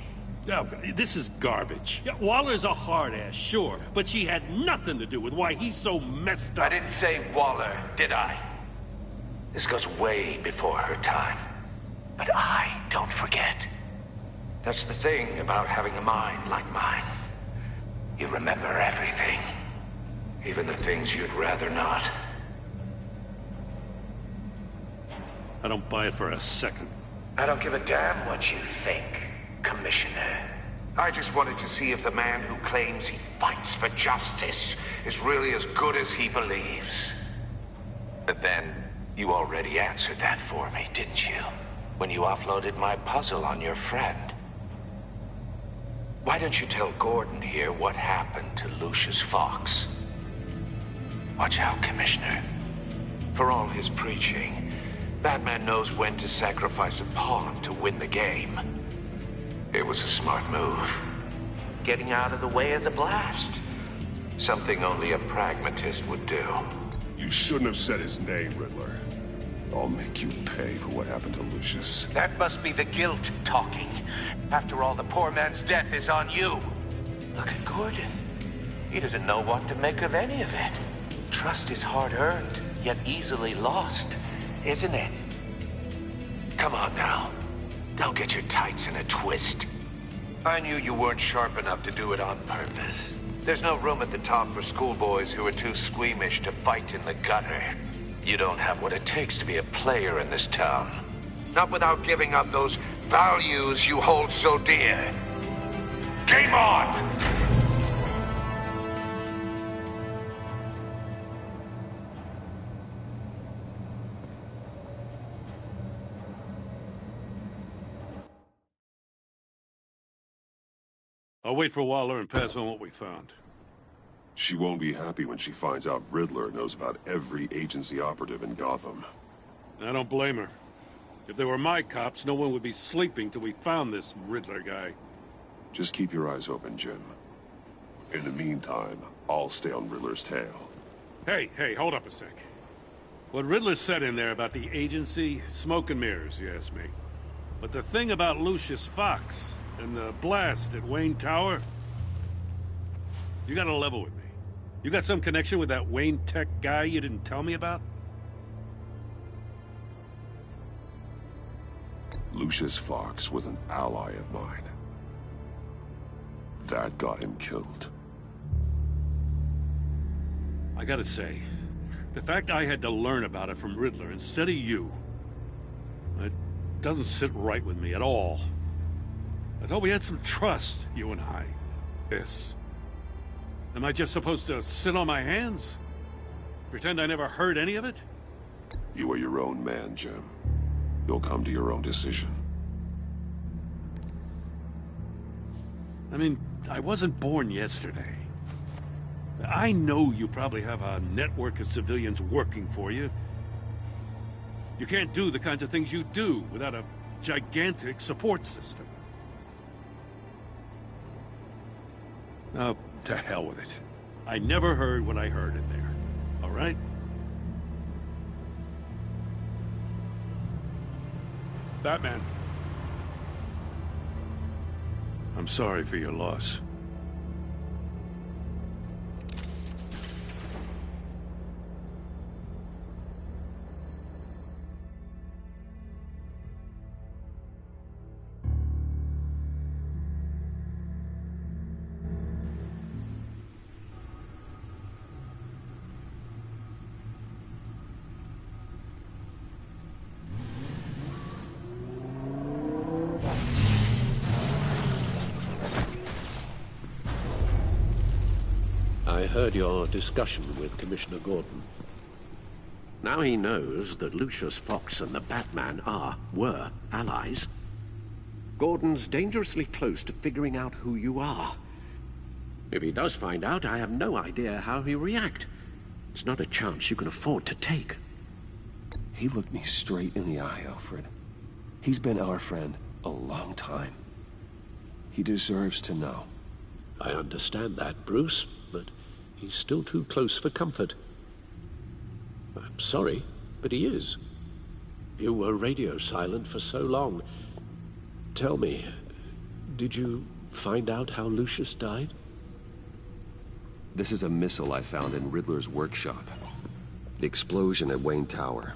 Oh, this is garbage. Yeah, Waller's a hard-ass, sure, but she had nothing to do with why he's so messed up. I didn't say Waller, did I? This goes way before her time. But I don't forget. That's the thing about having a mind like mine. You remember everything. Even the things you'd rather not. I don't buy it for a second. I don't give a damn what you think, Commissioner. I just wanted to see if the man who claims he fights for justice is really as good as he believes. But then, you already answered that for me, didn't you? When you offloaded my puzzle on your friend. Why don't you tell Gordon here what happened to Lucius Fox? Watch out, Commissioner. For all his preaching, Batman knows when to sacrifice a pawn to win the game. It was a smart move. Getting out of the way of the blast. Something only a pragmatist would do. You shouldn't have said his name, Riddler. I'll make you pay for what happened to Lucius. That must be the guilt talking. After all, the poor man's death is on you. Look at Gordon. He doesn't know what to make of any of it. Trust is hard-earned, yet easily lost, isn't it? Come on now. Don't get your tights in a twist. I knew you weren't sharp enough to do it on purpose. There's no room at the top for schoolboys who are too squeamish to fight in the gutter. You don't have what it takes to be a player in this town. Not without giving up those values you hold so dear. Game on! I'll wait for Waller and pass on what we found. She won't be happy when she finds out Riddler knows about every agency operative in Gotham. I don't blame her. If they were my cops, no one would be sleeping till we found this Riddler guy. Just keep your eyes open, Jim. In the meantime, I'll stay on Riddler's tail. Hey, hold up a sec. What Riddler said in there about the agency, smoke and mirrors, you ask me. But the thing about Lucius Fox and the blast at Wayne Tower, you gotta level with me. You got some connection with that Wayne Tech guy you didn't tell me about? Lucius Fox was an ally of mine. That got him killed. I gotta say, the fact I had to learn about it from Riddler instead of you, it doesn't sit right with me at all. I thought we had some trust, you and I. Yes. Am I just supposed to sit on my hands? Pretend I never heard any of it? You are your own man, Jim. You'll come to your own decision. I mean, I wasn't born yesterday. I know you probably have a network of civilians working for you. You can't do the kinds of things you do without a gigantic support system. Oh, to hell with it. I never heard what I heard in there. All right? Batman. I'm sorry for your loss. I heard your discussion with Commissioner Gordon. Now he knows that Lucius Fox and the Batman were allies. Gordon's dangerously close to figuring out who you are. If he does find out, I have no idea how he'll react. It's not a chance you can afford to take. He looked me straight in the eye, Alfred. He's been our friend a long time. He deserves to know. I understand that, Bruce, but he's still too close for comfort. I'm sorry, but he is. You were radio silent for so long. Tell me, did you find out how Lucius died? This is a missile I found in Riddler's workshop. The explosion at Wayne Tower.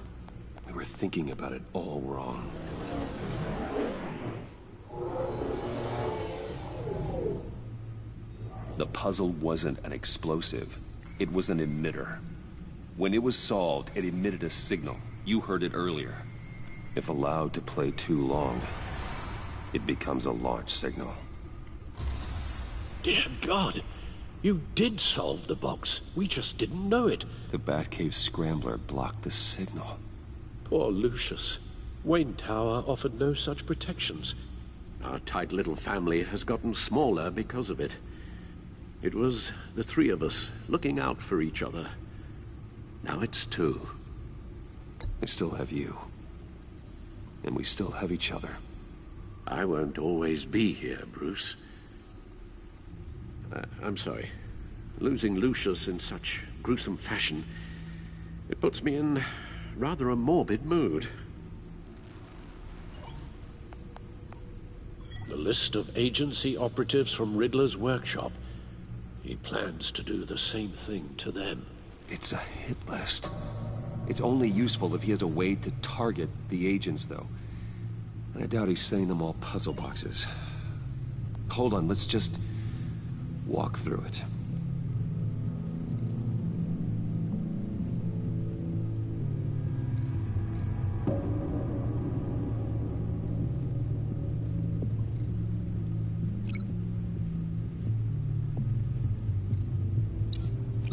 We were thinking about it all wrong. The puzzle wasn't an explosive. It was an emitter. When it was solved, it emitted a signal. You heard it earlier. If allowed to play too long, it becomes a launch signal. dear God! You did solve the box. We just didn't know it. The Batcave Scrambler blocked the signal. Poor Lucius. Wayne Tower offered no such protections. Our tight little family has gotten smaller because of it. It was the three of us looking out for each other. Now it's two. I still have you. And we still have each other. I won't always be here, Bruce. I'm sorry. Losing Lucius in such gruesome fashion, it puts me in rather a morbid mood. The list of agency operatives from Riddler's workshop. He plans to do the same thing to them. It's a hit list. It's only useful if he has a way to target the agents, though. And I doubt he's sending them all puzzle boxes. Hold on, let's just walk through it.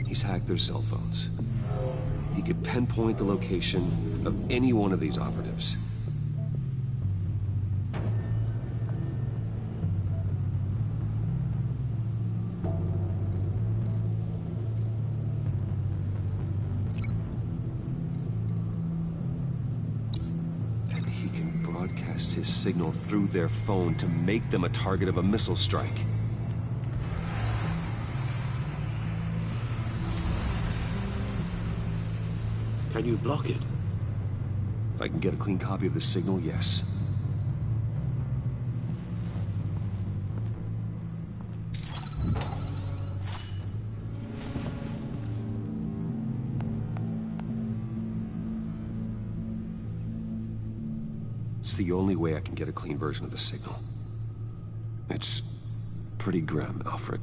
He's hacked their cell phones. He could pinpoint the location of any one of these operatives. And he can broadcast his signal through their phone to make them a target of a missile strike. Can you block it? If I can get a clean copy of the signal, yes. It's the only way I can get a clean version of the signal. It's pretty grim, Alfred.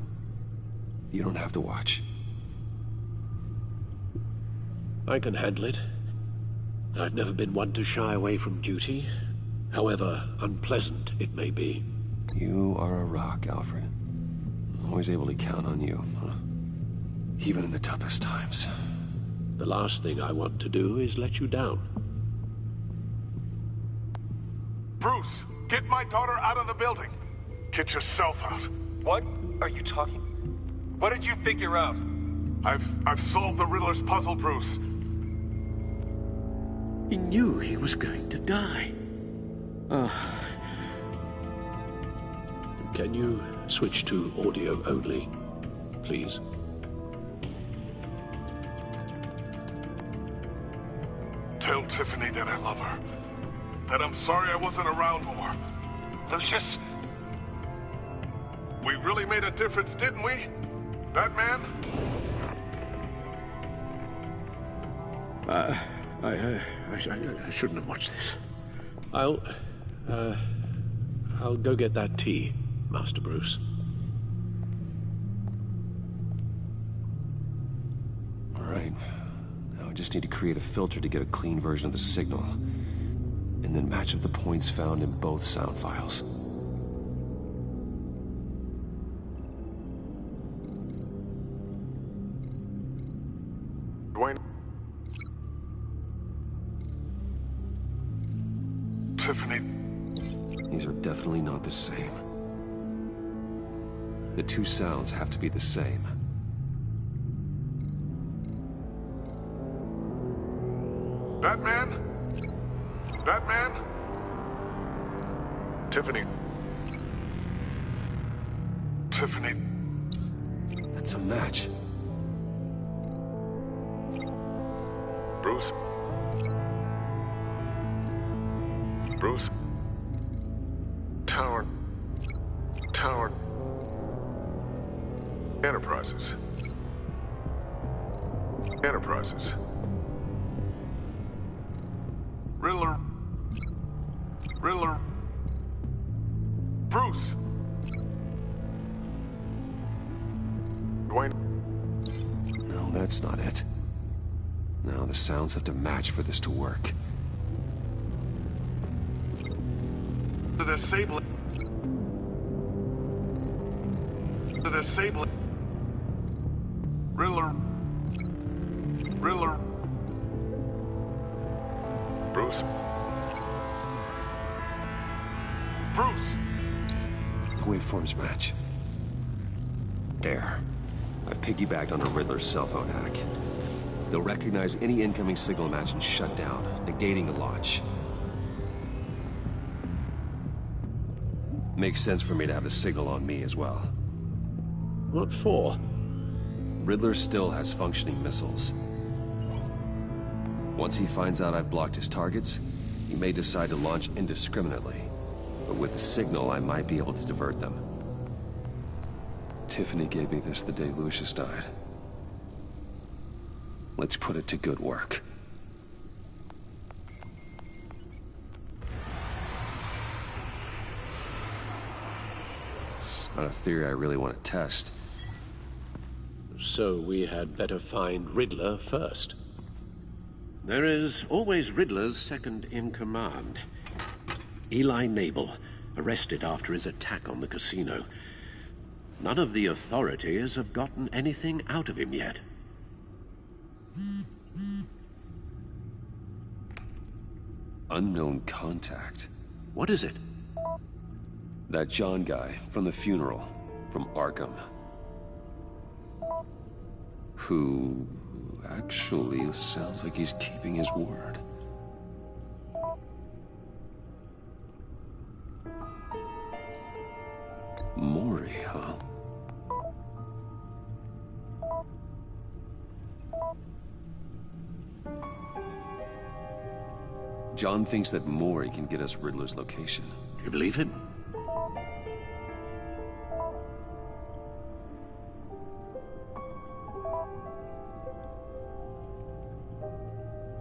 You don't have to watch. I can handle it. I've never been one to shy away from duty, however unpleasant it may be. You are a rock, Alfred. Always able to count on you, huh? Even in the toughest times. The last thing I want to do is let you down. Bruce, get my daughter out of the building. Get yourself out. What are you talking? What did you figure out? I've solved the Riddler's puzzle, Bruce. He knew he was going to die. Can you switch to audio only, please? Tell Tiffany that I love her. That I'm sorry I wasn't around more. Lucius, we really made a difference, didn't we? Batman? I shouldn't have watched this. I'll go get that tea, Master Bruce. All right. Now I just need to create a filter to get a clean version of the signal. And then match up the points found in both sound files. Dwayne? Tiffany? These are definitely not the same. The two sounds have to be the same. Batman? Batman? Tiffany? Tiffany? That's a match. Bruce? Bruce? Tower. Enterprises. Riddler. Bruce! Dwayne? No, that's not it. No, the sounds have to match for this to work. To the disabling... Riddler... Bruce? Bruce! The waveforms match. There. I've piggybacked on a Riddler's cell phone hack. They'll recognize any incoming signal match and shut down, negating the launch. Makes sense for me to have the signal on me as well. What for? Riddler still has functioning missiles. Once he finds out I've blocked his targets, he may decide to launch indiscriminately. But with the signal, I might be able to divert them. Tiffany gave me this the day Lucius died. Let's put it to good work. It's not a theory I really want to test. So we had better find Riddler first. There is always Riddler's second-in-command. Eli Nabel, arrested after his attack on the casino. None of the authorities have gotten anything out of him yet. Unknown contact. What is it? That John guy from the funeral, from Arkham. Who actually sounds like he's keeping his word. Maury, huh? John thinks that Maury can get us Riddler's location. Do you believe him?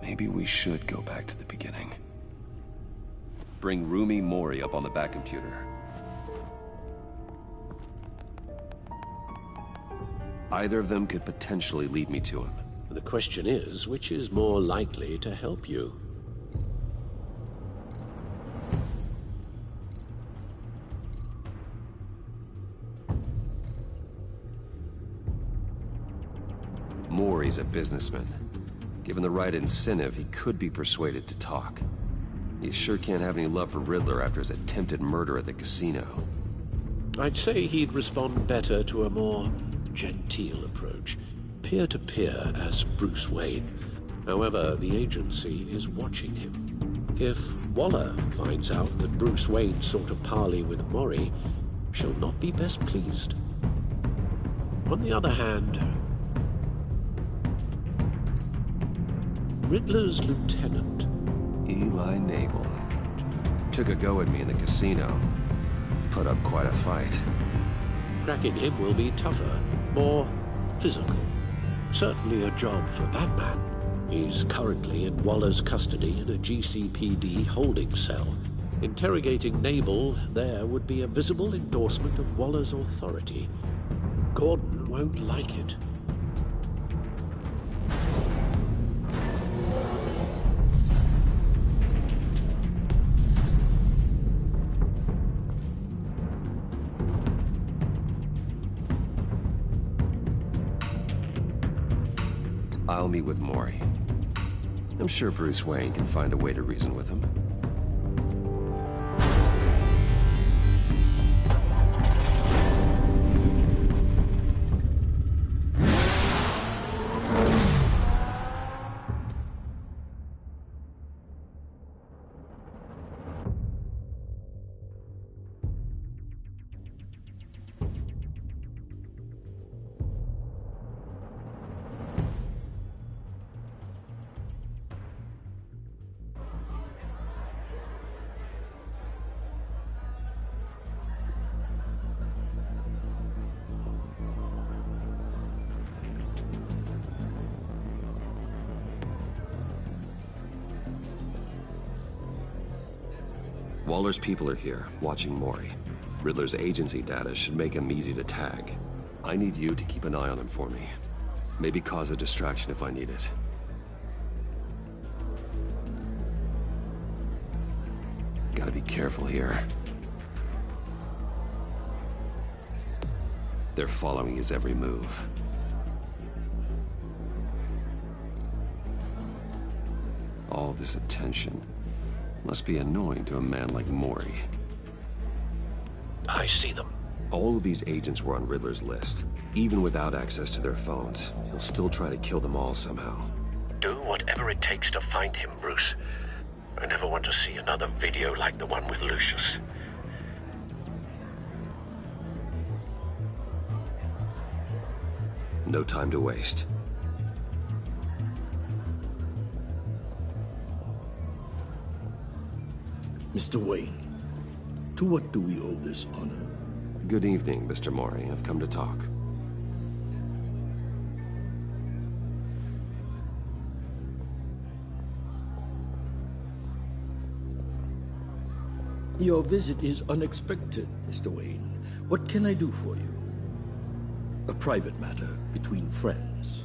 Maybe we should go back to the beginning. Bring Rumi Mori up on the back computer. Either of them could potentially lead me to him. The question is, which is more likely to help you? Mori's a businessman. Given the right incentive, he could be persuaded to talk. He sure can't have any love for Riddler after his attempted murder at the casino. I'd say he'd respond better to a more genteel approach. Peer-to-peer as Bruce Wayne. However, the agency is watching him. If Waller finds out that Bruce Wayne sought a parley with Mori, she'll not be best pleased. On the other hand, Riddler's lieutenant, Eli Nabel, took a go at me in the casino. Put up quite a fight. Cracking him will be tougher, more physical. Certainly a job for Batman. He's currently in Waller's custody in a GCPD holding cell. Interrogating Nabel there would be a visible endorsement of Waller's authority. Gordon won't like it. I'll meet with Mori. I'm sure Bruce Wayne can find a way to reason with him. Waller's people are here, watching Mori. Riddler's agency data should make him easy to tag. I need you to keep an eye on him for me. Maybe cause a distraction if I need it. Gotta be careful here. They're following his every move. All this attention must be annoying to a man like Mori. I see them. All of these agents were on Riddler's list. Even without access to their phones, he'll still try to kill them all somehow. Do whatever it takes to find him, Bruce. I never want to see another video like the one with Lucius. No time to waste. Mr. Wayne, to what do we owe this honor? Good evening, Mr. Mori. I've come to talk. Your visit is unexpected, Mr. Wayne. What can I do for you? A private matter between friends.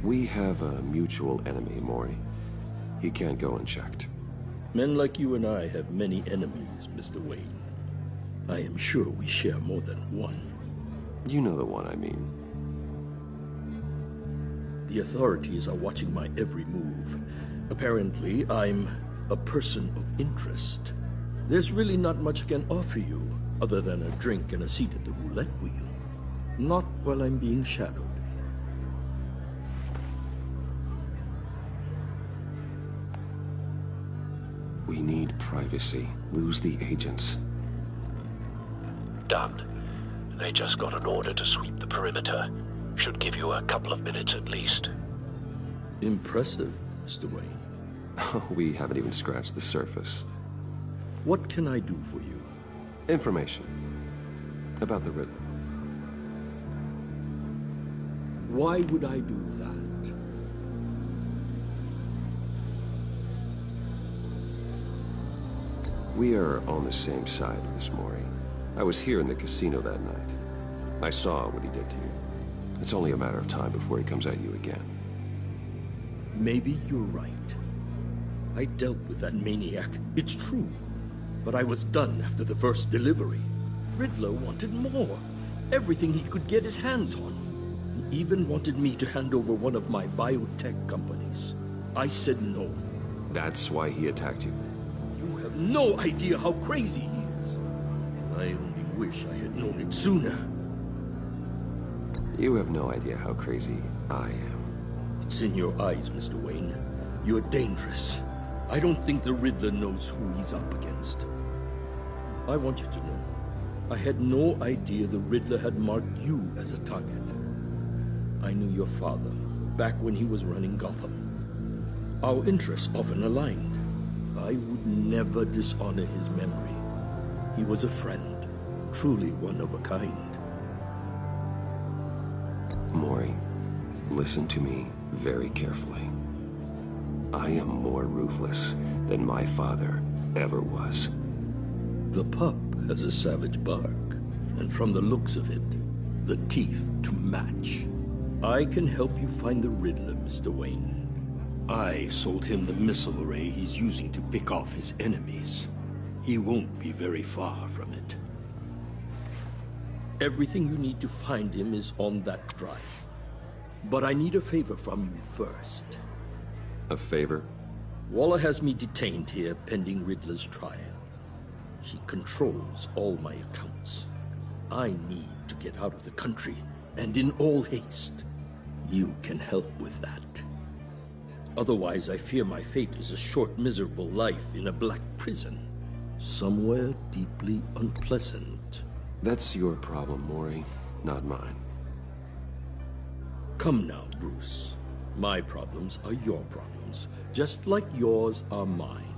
We have a mutual enemy, Mori. He can't go unchecked. Men like you and I have many enemies, Mr. Wayne. I am sure we share more than one. You know the one I mean. The authorities are watching my every move. Apparently, I'm a person of interest. There's really not much I can offer you, other than a drink and a seat at the roulette wheel. Not while I'm being shadowed. We need privacy. Lose the agents. Done. They just got an order to sweep the perimeter. Should give you a couple of minutes at least. Impressive, Mr. Wayne. We haven't even scratched the surface. What can I do for you? Information. About the Riddler. Why would I do that? We are on the same side of this, Mori. I was here in the casino that night. I saw what he did to you. It's only a matter of time before he comes at you again. Maybe you're right. I dealt with that maniac, it's true. But I was done after the first delivery. Riddler wanted more. Everything he could get his hands on. He even wanted me to hand over one of my biotech companies. I said no. That's why he attacked you? You have no idea how crazy he is. I only wish I had known it sooner. You have no idea how crazy I am. It's in your eyes, Mr. Wayne. You're dangerous. I don't think the Riddler knows who he's up against. I want you to know, I had no idea the Riddler had marked you as a target. I knew your father, back when he was running Gotham. Our interests often aligned. I would never dishonor his memory. He was a friend, truly one of a kind. Mori, listen to me very carefully. I am more ruthless than my father ever was. The pup has a savage bark, and from the looks of it, the teeth to match. I can help you find the Riddler, Mr. Wayne. I sold him the missile array he's using to pick off his enemies. He won't be very far from it. Everything you need to find him is on that drive. But I need a favor from you first. A favor? Waller has me detained here pending Riddler's trial. She controls all my accounts. I need to get out of the country, and in all haste. You can help with that. Otherwise, I fear my fate is a short, miserable life in a black prison. Somewhere deeply unpleasant. That's your problem, Mori, not mine. Come now, Bruce. My problems are your problems, just like yours are mine.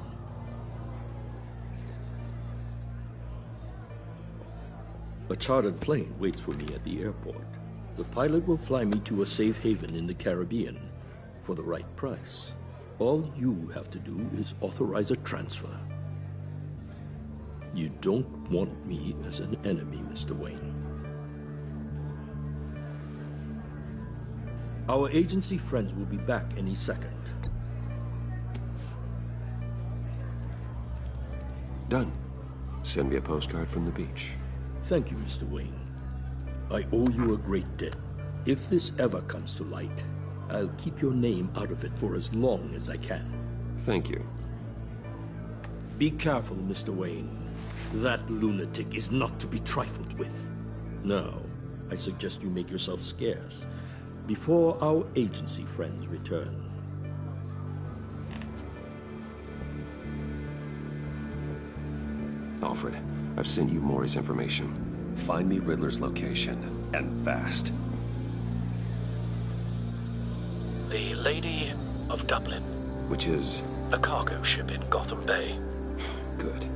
A chartered plane waits for me at the airport. The pilot will fly me to a safe haven in the Caribbean for the right price. All you have to do is authorize a transfer. You don't want me as an enemy, Mr. Wayne. Our agency friends will be back any second. Done. Send me a postcard from the beach. Thank you, Mr. Wayne. I owe you a great debt. If this ever comes to light, I'll keep your name out of it for as long as I can. Thank you. Be careful, Mr. Wayne. That lunatic is not to be trifled with. Now, I suggest you make yourself scarce before our agency friends return. Alfred, I've sent you Maury's information. Find me Riddler's location, and fast. The Lady of Dublin. Which is? A cargo ship in Gotham Bay. Good.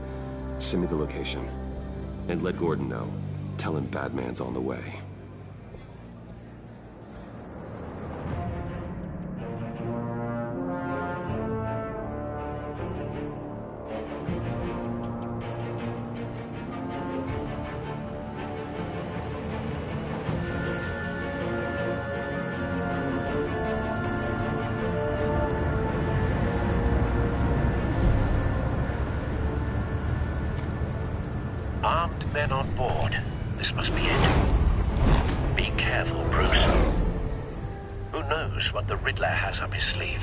Send me the location. And let Gordon know. Tell him Batman's on the way. Armed men on board. This must be it. Be careful, Bruce. Who knows what the Riddler has up his sleeve?